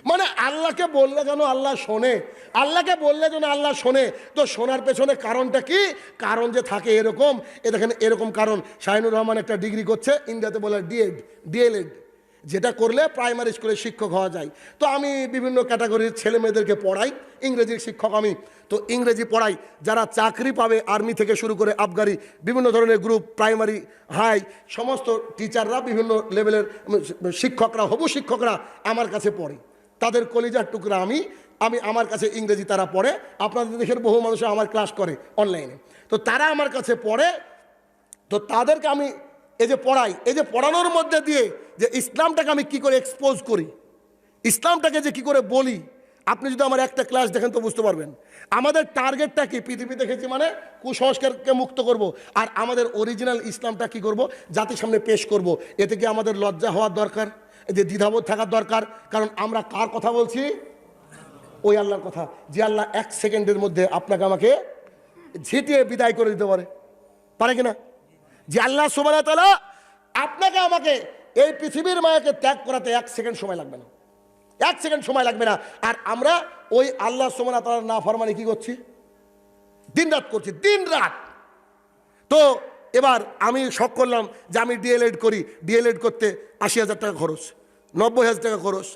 মানে আল্লাহকে বললে যেন আল্লাহ শোনে, আল্লাহকে বললে যেন আল্লাহ শোনে। তো শোনার পেছনে কারণটা কি? কারণ যে থাকে এরকম, এ দেখেন এরকম কারণ। শাহিনুর রহমান একটা ডিগ্রি করছে, ইন্ডিয়াতে বলে ডিএলএড, যেটা করলে প্রাইমারি স্কুলে শিক্ষক হওয়া যায়। তো আমি বিভিন্ন ক্যাটাগরির ছেলে মেয়েদেরকে পড়াই, ইংরেজির শিক্ষক আমি। তো ইংরেজি পড়াই, যারা চাকরি পাবে আর্মি থেকে শুরু করে আবগারি বিভিন্ন ধরনের গ্রুপ, প্রাইমারি হাই, সমস্ত টিচাররা বিভিন্ন লেভেলের শিক্ষকরা, হবু শিক্ষকরা আমার কাছে পড়ে। তাদের কলিজার টুকরা আমি আমার কাছে ইংরেজি তারা পড়ে। আপনাদের দেশের বহু মানুষ আমার ক্লাস করে অনলাইনে, তো তারা আমার কাছে পড়ে। তো তাদেরকে আমি এই যে পড়াই, এই যে পড়ানোর মধ্যে দিয়ে যে ইসলামটাকে আমি কি করে এক্সপোজ করি, ইসলামটাকে যে কি করে বলি, আপনি যদি আমার একটা ক্লাস দেখেন তো বুঝতে পারবেন। আমাদের টার্গেটটা কি? পৃথিবী দেখেছি মানে কুসংস্কারকে মুক্ত করব, আর আমাদের অরিজিনাল ইসলামটা কি করব? জাতির সামনে পেশ করব। এতে কি আমাদের লজ্জা হওয়ার দরকার, যে দ্বিধাবোধ থাকার দরকার? কারণ আমরা কার কথা বলছি? ওই আল্লাহর কথা, যে আল্লাহ 1 সেকেন্ডের মধ্যে আপনাকে আমাকে ঝেঁটিয়ে বিদায় করে দিতে পারে কিনা? যে আল্লাহ সুবহানাহু ওয়া তাআলা আপনাকে আমাকে এই পৃথিবীর মায়াকে ত্যাগ করাতে 1 সেকেন্ড সময় লাগবে না, 1 সেকেন্ড সময় লাগবে না। আর আমরা ওই আল্লাহ সুবহানাহু ওয়া তাআলার নাফরমানি কি করছি? দিন রাত করছি, দিন রাত। তো এবার আমি শখ করলাম যে আমি ডিএলএড করি। ডিএলএড করতে 80,000 টাকা খরচ, 90,000 টাকা খরচ,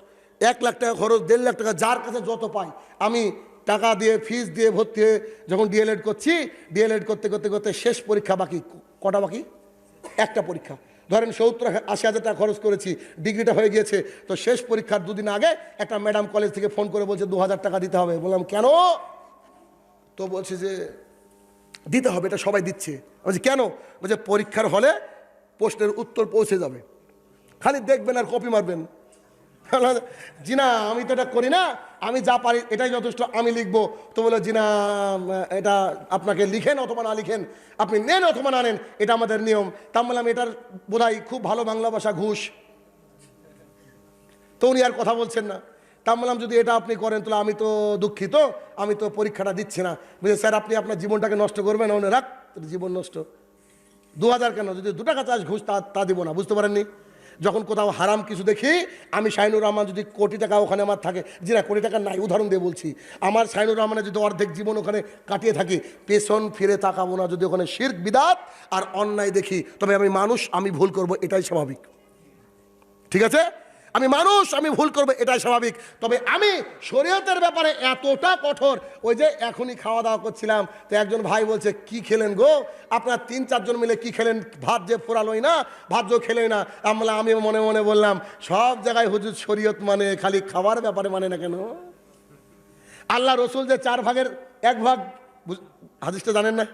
1 লাখ টাকা খরচ, 1.5 লাখ টাকা, যার কাছে যত পাই আমি টাকা দিয়ে ফিস দিয়ে ভর্তি হয়ে যখন ডিএলএড করছি, ডিএলএড করতে করতে করতে শেষ পরীক্ষা বাকি, কটা বাকি? একটা পরীক্ষা। ধরেন 70-80,000 টাকা খরচ করেছি, ডিগ্রিটা হয়ে গিয়েছে। তো শেষ পরীক্ষার 2 দিন আগে একটা ম্যাডাম কলেজ থেকে ফোন করে বলছে 2,000 টাকা দিতে হবে। বললাম কেন? তো বলছে যে দিতে হবে, এটা সবাই দিচ্ছে। বলছি কেন? বলছে পরীক্ষার হলে প্রশ্নের উত্তর পৌঁছে যাবে, খালি দেখবেন আর কপি মারবেন। জি না, আমি তো এটা করি না, আমি যা পারি এটাই যথেষ্ট, আমি লিখবো। তো বলে জি না, এটা আপনাকে লিখেন অথবা না লিখেন, আপনি নেন অথবা না নেন, এটা আমাদের নিয়ম। তা বললাম এটার বোধহয় খুব ভালো বাংলা ভাষা ঘুষ। তো উনি আর কথা বলছেন না। তা বললাম যদি এটা আপনি করেন তাহলে আমি তো দুঃখিত, আমি তো পরীক্ষাটা দিচ্ছি না। বুঝলি স্যার, আপনি আপনার জীবনটাকে নষ্ট করবেন? ওনে রাখ, জীবন নষ্ট। 2,000 কেন, যদি 2 টাকা চাষ ঘুষ তা দিব না। বুঝতে পারেননি? যখন কোথাও হারাম কিছু দেখি, আমি শাহিনুর রহমান যদি কোটি টাকা ওখানে আমার থাকে, জি না কোটি টাকা নাই, উদাহরণ দিয়ে বলছি, আমার শাহিনুর রহমানের যদি অর্ধেক জীবন ওখানে কাটিয়ে থাকি, পেছন ফিরে তাকাবো না। যদি ওখানে শিরক বিদাত আর অন্যায় দেখি, তবে আমি মানুষ, আমি ভুল করব, এটাই স্বাভাবিক। ঠিক আছে? আমি মানুষ, আমি ভুল করবো, এটাই স্বাভাবিক। তবে আমি শরীয়তের ব্যাপারে এতটা কঠোর। ওই যে এখনই খাওয়া দাওয়া করছিলাম, তো একজন ভাই বলছে কি খেলেন গো আপনারা 3-4 জন মিলে, কি খেলেন? ভাত যে ফোরালোই না, ভাত যে খেলেই না। আমি মনে মনে বললাম সব জায়গায় হুজুর শরীয়ত মানে, খালি খাবার ব্যাপারে মানে না কেন? আল্লাহ রসুল যে 4 ভাগের 1 ভাগ, হাদিসটা জানেন না?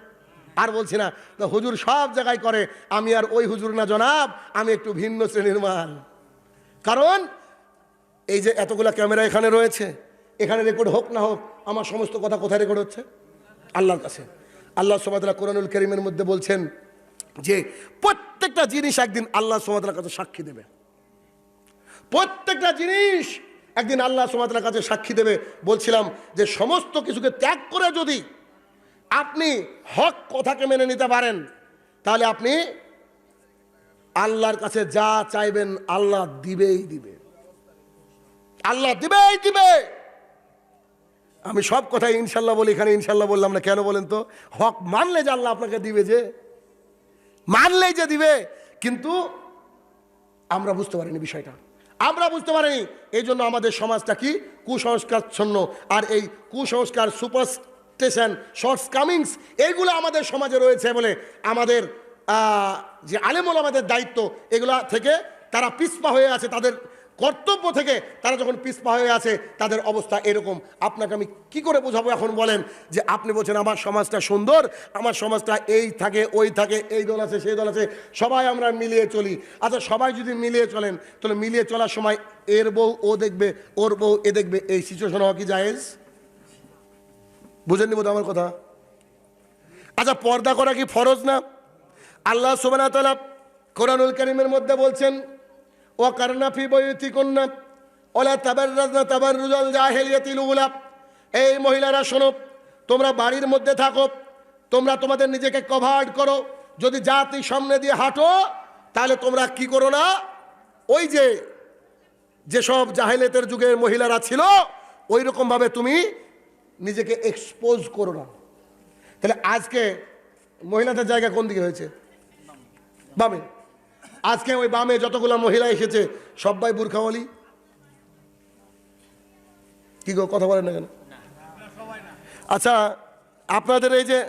আর বলছি না, তো হুজুর সব জায়গায় করে, আমি আর ওই হুজুর না জনাব, আমি একটু ভিন্ন শ্রেণীর মাল। কারণ এই যে এতগুলা ক্যামেরা এখানে রয়েছে, এখানে রেকর্ড হোক না হোক, আমার সমস্ত কথা কোথায় রেকর্ড হচ্ছে? আল্লাহর কাছে। আল্লাহ সুবহানাহু ওয়া তাআলা কোরআনুল কারীমের মধ্যে বলছেন যে প্রত্যেকটা জিনিস একদিন আল্লাহ সুবহানাহু ওয়া তাআলার কাছে সাক্ষী দেবে। প্রত্যেকটা জিনিস একদিন আল্লাহ সুবহানাহু ওয়া তাআলার কাছে সাক্ষী দেবে। বলছিলাম যে সমস্ত কিছুকে ত্যাগ করে যদি আপনি হক কথাকে মেনে নিতে পারেন, তাহলে আপনি আল্লাহর কাছে যা চাইবেন আল্লাহ দিবেই দিবে, আল্লাহ দিবেই দিবে। আমি সব কথাই ইনশাল্লাহ বলি, এখানে ইনশাল্লাহ বললাম না কেন বলেন তো? হক মানলে যে আল্লাহ আপনাকে দিবে, যে মানলেই যে দিবে। কিন্তু আমরা বুঝতে পারিনি বিষয়টা, আমরা বুঝতে পারিনি। এই জন্য আমাদের সমাজটা কি কুসংস্কারচ্ছন্ন। আর এই কুসংস্কার, সুপারস্টিশন, শর্টস কামিংস, এইগুলো আমাদের সমাজে রয়েছে বলে আমাদের যে আলেম ওলামাদের দায়িত্ব, এগুলা থেকে তারা পিছপা হয়ে আছে। তাদের কর্তব্য থেকে তারা যখন পিছপা হয়ে আছে, তাদের অবস্থা এরকম। আপনাকে আমি কি করে বোঝাবো এখন বলেন? যে আপনি বলছেন আমার সমাজটা সুন্দর, আমার সমাজটা এই থাকে ওই থাকে, এই দল আছে সেই দল আছে, সবাই আমরা মিলিয়ে চলি। আচ্ছা, সবাই যদি মিলিয়ে চলেন, তাহলে মিলিয়ে চলার সময় এর বউ ও দেখবে, ওর বউ এ দেখবে, এই সিচুয়েশন হওয়া কি জায়েজ? বুঝেননি বোধ আমার কথা? আচ্ছা, পর্দা করা কি ফরজ না? আল্লাহ সুবহানাহু ওয়া তাআলা কোরআনুল কারীমের মধ্যে বলছেন, ওয়াকারনা ফি বুয়ুতিকুন্না ওয়ালা তাবাররাজনা তাবাররুজাল জাহিলিয়াতিল উলা। এই মহিলারা শোনো, তোমরা বাড়ির মধ্যে থাকো, তোমরা তোমাদের নিজেকে কভার করো। যদি জাতি সামনে দিয়ে হাঁটো, তাহলে তোমরা কি করো না, ওই যে যেসব জাহিলিয়াতের যুগের মহিলারা ছিল ওই রকম ভাবে তুমি নিজেকে এক্সপোজ করো না। তাহলে আজকে মহিলাদের জায়গা কোন দিকে হয়েছে? বামে। আজকে ওই বামে যতগুলো মহিলা এসেছে সবাই বুরখাওয়ালি। কি গো, কথা বলেন না কেন? আচ্ছা, আপনাদের এই যে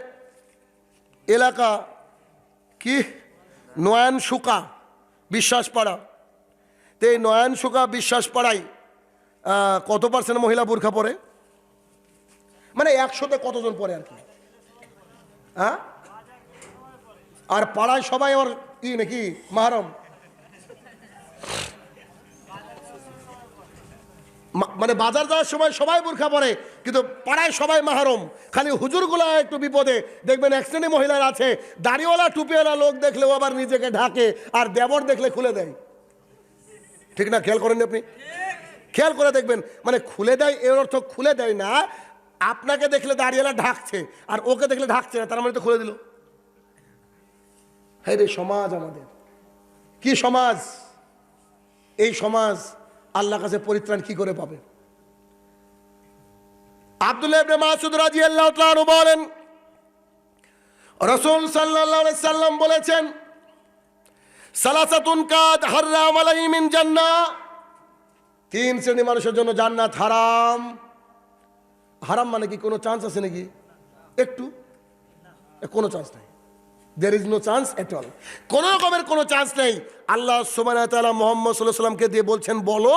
এলাকা কি নয়ন শুকা বিশ্বাসপাড়া, তো এই নয়ন শুকা বিশ্বাসপাড়ায় কত % মহিলা বুরখা পরে? মানে 100-তে কতজন পরে আর কি? হ্যাঁ, আর পাড়ায় সবাই ওর কি নাকি মাহরম? মানে বাজার যাওয়ার সময় সবাই বুরখা পরে, কিন্তু পাড়ায় সবাই মাহরম। খালি হুজুরগুলা একটু বিপদে। দেখবেন এক শ্রেণী মহিলার আছে, দাড়িওয়ালা টুপিওয়ালা লোক দেখলেও আবার নিজেকে ঢাকে, আর দেবর দেখলে খুলে দেয়। ঠিক না? খেয়াল করেন আপনি? খেয়াল করে দেখবেন, মানে খুলে দেয় এর অর্থ খুলে দেয় না, আপনাকে দেখলে দাড়িওয়ালা ঢাকছে আর ওকে দেখলে ঢাকছে না, তার মানে তো খুলে দিল। হ্যাঁ রে, সমাজ আমাদের কি সমাজ! এই সমাজ আল্লাহর কাছে পরিত্রাণ কি করে পাবে? আব্দুল্লাহ ইবনে মাসউদ রাদিয়াল্লাহু তাআলা বলেন, রাসূল সাল্লাল্লাহু আলাইহি সাল্লাম বলেছেন, সালাসাতুন কাদ হারাম আলাইহিম মিন জান্নাহ। 3 শ্রেণী মানুষের জন্য জান্নাত হারাম। হারাম মানে কি কোনো চান্স আছে নাকি? একটু কোনো চান্স নাই। There is no chance at all. কোনো রকমের কোনো চান্স নেই। আল্লাহ সুবহানাহু ওয়া তাআলা মুহাম্মদ সাল্লাল্লাহু আলাইহি ওয়াসাল্লামকে দিয়ে বলছেন, বলো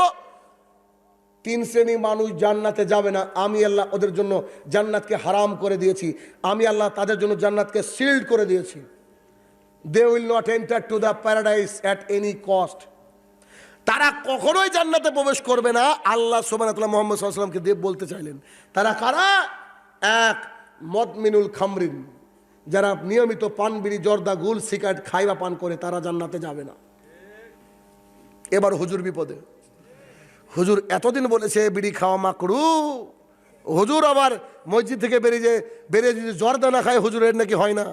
3 শ্রেণী মানুষ জান্নাতে যাবে না। আমি আল্লাহ ওদের জন্য জান্নাতকে হারাম করে দিয়েছি। আমি আল্লাহ তাদের জন্য জান্নাতকে সিল্ড করে দিয়েছি। They will not enter to the paradise at any cost. তারা কখনোই জান্নাতে প্রবেশ করবে না। আল্লাহ সুবহানাহু ওয়া তাআলা মুহাম্মদ সাল্লাল্লাহু আলাইহি ওয়াসাল্লামকে দিয়ে বলতে চাইলেন, তারা কারা? এক, মদমিনুল খামরিন, যারা নিয়মিত পান, বিড়ি, জর্দা, গুল, সিগারেট খায় বা পান করে, তারা জান্নাতে যাবে না। এবার হুজুর বিপদে। হুজুর এতদিন বলেছে বিড়ি খাওয়া মাকরু, হুজুর আবার মসজিদ থেকে বেরিয়ে যদি জর্দা না খায় হুজুরের নাকি হয় না।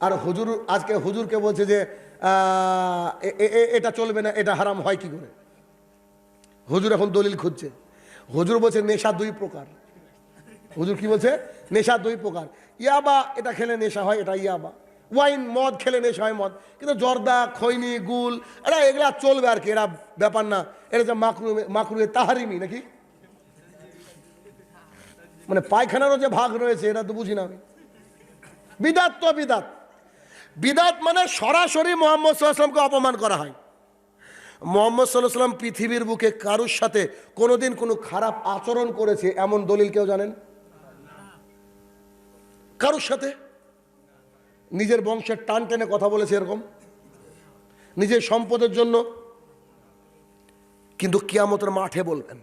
আর হুজুর আজকে হুজুরকে বলছে যে এটা চলবে না, এটা হারাম হয় কি করে? হুজুর এখন দলিল খুঁজছে। হুজুর বলছে নেশা 2 প্রকার। হুজুর কি বলছে? নেশা 2 প্রকার। ইয়াবা, এটা খেলে নেশা হয়, এটা ইয়াবা। ওয়াইন, মদ খেলে নেশা হয় মদ। কিন্তু জর্দা, খৈনি, গুল, এগুলা চলবে আর কি, এরা ব্যাপার না। এটা যে মাকরুহে তাহারিমি নাকি, মানে পায়খানারও যে ভাগ রয়েছে, এটা তো বুঝি না আমি। বিদাত তো বিদাত। বিদাত মানে সরাসরি মুহাম্মদ সাল্লাল্লাহু আলাইহি ওয়াসাল্লামকে অপমান করা হয়। মুহাম্মদ সাল্লাল্লাহু আলাইহি ওয়াসাল্লাম পৃথিবীর বুকে কারুর সাথে কোনোদিন কোনো খারাপ আচরণ করেছে এমন দলিল কেউ জানেন? কারুর সাথে নিজের বংশের টান টেনে কথা বলেছে এরকম, নিজের সম্পদের জন্য। কিন্তু কিয়ামতের মাঠে বলবেন,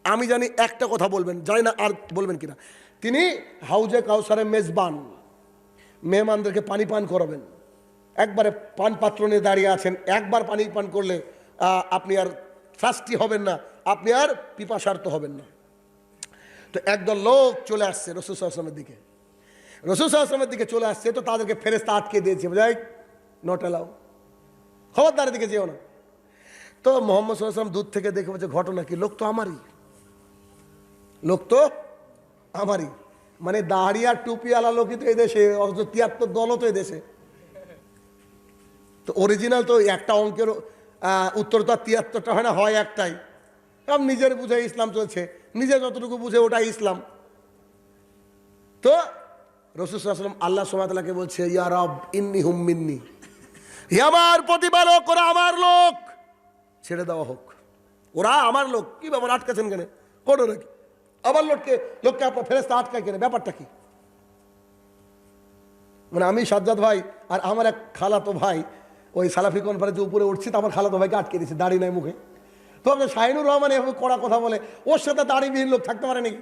আমি জানি একটা কথা বলবেন, জানি না আর বলবেন কিনা, তিনি হাউজে কাউসারের মেজবান, মেহমানদেরকে পানি পান করাবেন। একবারে পান পাত্র নিয়ে দাঁড়িয়ে আছেন, একবার পানি পান করলে আপনি আর ফাস্টি হবেন না, আপনি আর পিপাসার্ত হবেন না। তো একদল লোক চলে আসছে রাসূল সাল্লাল্লাহু আলাইহি ওয়াসাল্লামের দিকে, রাসূল সাল্লাল্লাহু আলাইহি ওয়াসাল্লামের দিকে চলে আসছে। তো তাদেরকে ফেরেশতা আটকে দিয়েছে, যাই নট অ্যালাউ, খবরদার দিকে যেও না। তো মুহাম্মদ সাল্লাল্লাহু আলাইহি ওয়াসাল্লাম দূর থেকে দেখে বলছে ঘটনা কি, লোক তো আমারই, লোক তো আমারই, মানে দাড়ি আর টুপি আলা লোকই তো এদেশে, 73 দলও তো এদেশে। তো অরিজিনাল তো একটা অঙ্কের উত্তর তো 73টা হয় না, হয় একটাই। কারণ নিজের বুঝে ইসলাম চলছে, নিজে যতটুকু বুঝে ওটাই ইসলাম। তো রাসূল সাল্লাল্লাহু আলাইহি ওয়াসাল্লাম আল্লাহ সুবহানাহু ওয়া তাআলাকে বলছে, ইয়া রব ইন্নী হুম মিন্নি, হে আমার প্রতিপালক, ওরা আমার লোক, ছেড়ে দেওয়া হোক, ওরা আমার লোক। কি ব্যাপার, আটকাছেন কেন, কোনো নাকি আমার লোককে আপনার ফেরেশতা আটকায় কেন, ব্যাপারটা কি? মানে আমি সাজ্জাদ ভাই আর আমার এক খালাতো ভাই ওই সালাফি কনফারেন্সে উপরে উঠছি, তো আমার খালাতো ভাইকে আটকে দিয়েছে, দাড়ি নাই মুখে। তো আপনার শাহিনুর রহমান এভাবে কড়া কথা বলে, ওর সাথে দাড়িবিহীন লোক থাকতে পারে নাকি?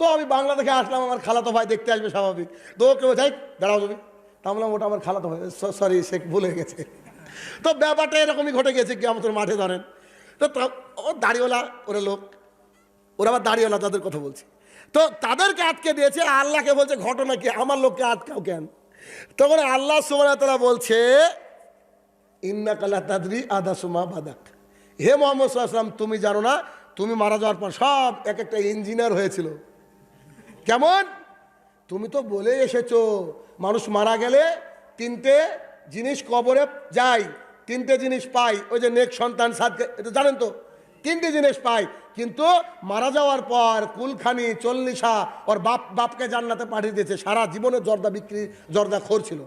তো আমি বাংলা থেকে আসলাম, আমার খালাতো ভাই দেখতে আসবে স্বাভাবিক। তো ওকে যাই দাঁড়াও তুমি, তা বললাম ওটা আমার খালাতো ভাই, সরি সে ভুলে গেছে। তো ব্যাপারটা এরকমই ঘটে গেছে, কি আমাদের মাঠে ধরেন। তো ও দাড়িওয়ালা ওরা লোক, ওরা আবার দাড়িওয়ালা, তাদের কথা বলছি। তো তাদেরকে আটকে দিয়েছে, আল্লাহকে বলছে ঘটনা কি, আমার লোককে আটকাও কেন? তখন আল্লাহ সুবহানাহু ওয়া তাআলা বলছে, ইন্নাকা লা তাদরি আদাসুমা বাদাক, হে মুহাম্মদ সাল্লাল্লাহু আলাইহি ওয়াসাল্লাম, তুমি জানো না, তুমি মারা যাওয়ার পর সব এক একটা ইঞ্জিনিয়ার হয়েছিল। কেমন? তুমি তো বলে এসেছো মানুষ মারা গেলে 3টে জিনিস কবরে যায়, 3টে জিনিস পাই, ওই যে নেক সন্তান সাদকা, এটা জানেন তো, 3টে জিনিস পাই। কিন্তু মারা যাওয়ার পর কুলখানি 40 ওর বাপকে জান্নাতে পাঠিয়ে দিয়েছে, সারা জীবনে জর্দা খোর ছিল।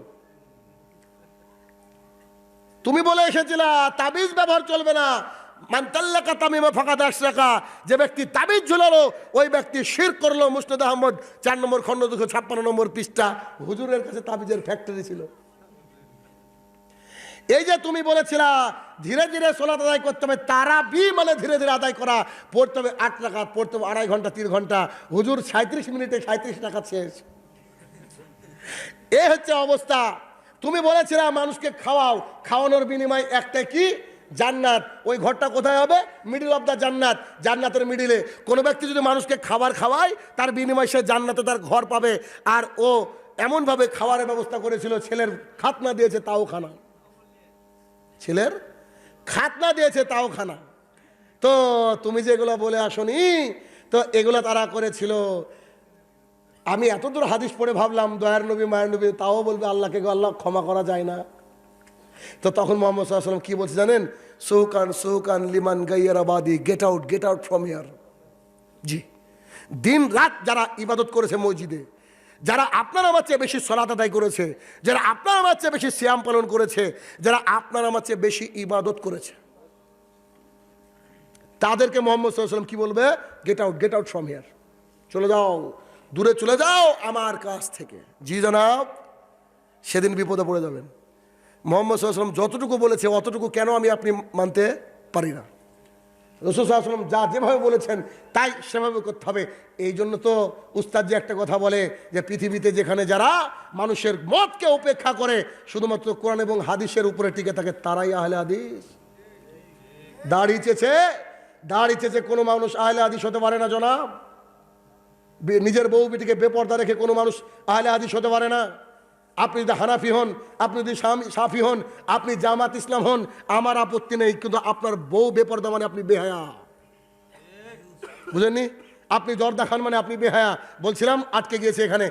তুমি বলে এসেছিলা তাবিজ ব্যবহার চলবে না, মান তাল্লাকা তামিমা ফাকাদ আশরাকা, যে ব্যক্তি তাবিজ ঝুলালো ওই ব্যক্তি শিরক করলো। মুসনাদ আহমদ 4 নম্বর খণ্ড 256 নম্বর পৃষ্ঠা। হুজুরের কাছে তাবিজের ফ্যাক্টরি ছিল। এই যে তুমি বলেছিলা ধীরে ধীরে সালাত আদায় করতে হবে, তারাবি মানে ধীরে ধীরে আদায় করা, পড়তে হবে 8 রাকাত, পড়তে হবে 2.5 ঘন্টা 3 ঘন্টা। হুজুর 37 মিনিটে 37 রাকাত শেষ। এই হচ্ছে অবস্থা। তুমি বলেছিলা মানুষকে খাওয়াও, খাওয়ানোর বিনিময় একটা কি, জান্নাত। ওই ঘরটা কোথায় হবে? মিডল অফ দ্য জান্নাত, জান্নাতের মিডিলে। কোনো ব্যক্তি যদি মানুষকে খাবার খাওয়ায়, তার বিনিময় সে জান্নাতে তার ঘর পাবে। আর ও এমনভাবে খাবারের ব্যবস্থা করেছিল, ছেলের খাতনা দিয়েছে তাও খানা, ছেলের খাতনা দিয়েছে তাও খানা। তো তুমি যেগুলো বলে আসনি, তো এগুলো তারা করেছিল। আমি এতদূর হাদিস পড়ে ভাবলাম দয়ার নবী মায়ের নবী, তাও বলবে আল্লাহকে আল্লাহ ক্ষমা করা যায় না। তো তখন মুহাম্মদ সাল্লাল্লাহু আলাইহি ওয়াসাল্লাম কি বলছে জানেন? সুকান লিমান গায়রাবাদি, গেট আউট ফ্রম হিয়ার। জি, দিন রাত যারা ইবাদত করেছে মসজিদে, যারা আপনার আমার চেয়ে বেশি সালাত আদায় করেছে, যারা আপনার আমার চেয়ে বেশি সিয়াম পালন করেছে, যারা আপনার আমার চেয়ে বেশি ইবাদত করেছে, তাদেরকে মুহাম্মদ সাল্লাল্লাহু আলাইহি ওয়াসাল্লাম কি বলবে? গেট আউট ফ্রম হিয়ার, চলে যাও, দূরে চলে যাও আমার কাছ থেকে। জি জনাব, সেদিন বিপদে পড়ে যাবেন। মুহাম্মদ সাল্লাল্লাহু আলাইহি ওয়াসাল্লাম যতটুকু বলেছে অতটুকু কেন আমি আপনি মানতে পারি না? রাসূল সাল্লাল্লাহু আলাইহি ওয়াসাল্লাম যা যেভাবে বলেছেন তাই সেভাবে করতে হবে। এই জন্য তো উস্তাদ যে একটা কথা বলে যে পৃথিবীতে যেখানে যারা মানুষের মতকে উপেক্ষা করে শুধুমাত্র কোরআন এবং হাদিসের উপরে টিকে থাকে, তারাই আহলে হাদিস। দাঁড়িয়েছে কোনো মানুষ আহলে হাদিস হতে পারে না জনাব। নিজের বউ বেটিকে বেপর্দা রেখে কোনো মানুষ আহলে হাদিস হতে পারে না। আপনি যদি হানাফি হন, আপনি যদি শাফি হন, আপনি জামাত ইসলাম হন, আমার আপত্তি নেই, কিন্তু আপনার বউ বেপর্দা মানে আপনি বেহায়া। বুঝেননি? আপনি জর্দা খান মানে আপনি বেহায়া। বলছিলাম আটকে গিয়েছে এখানে।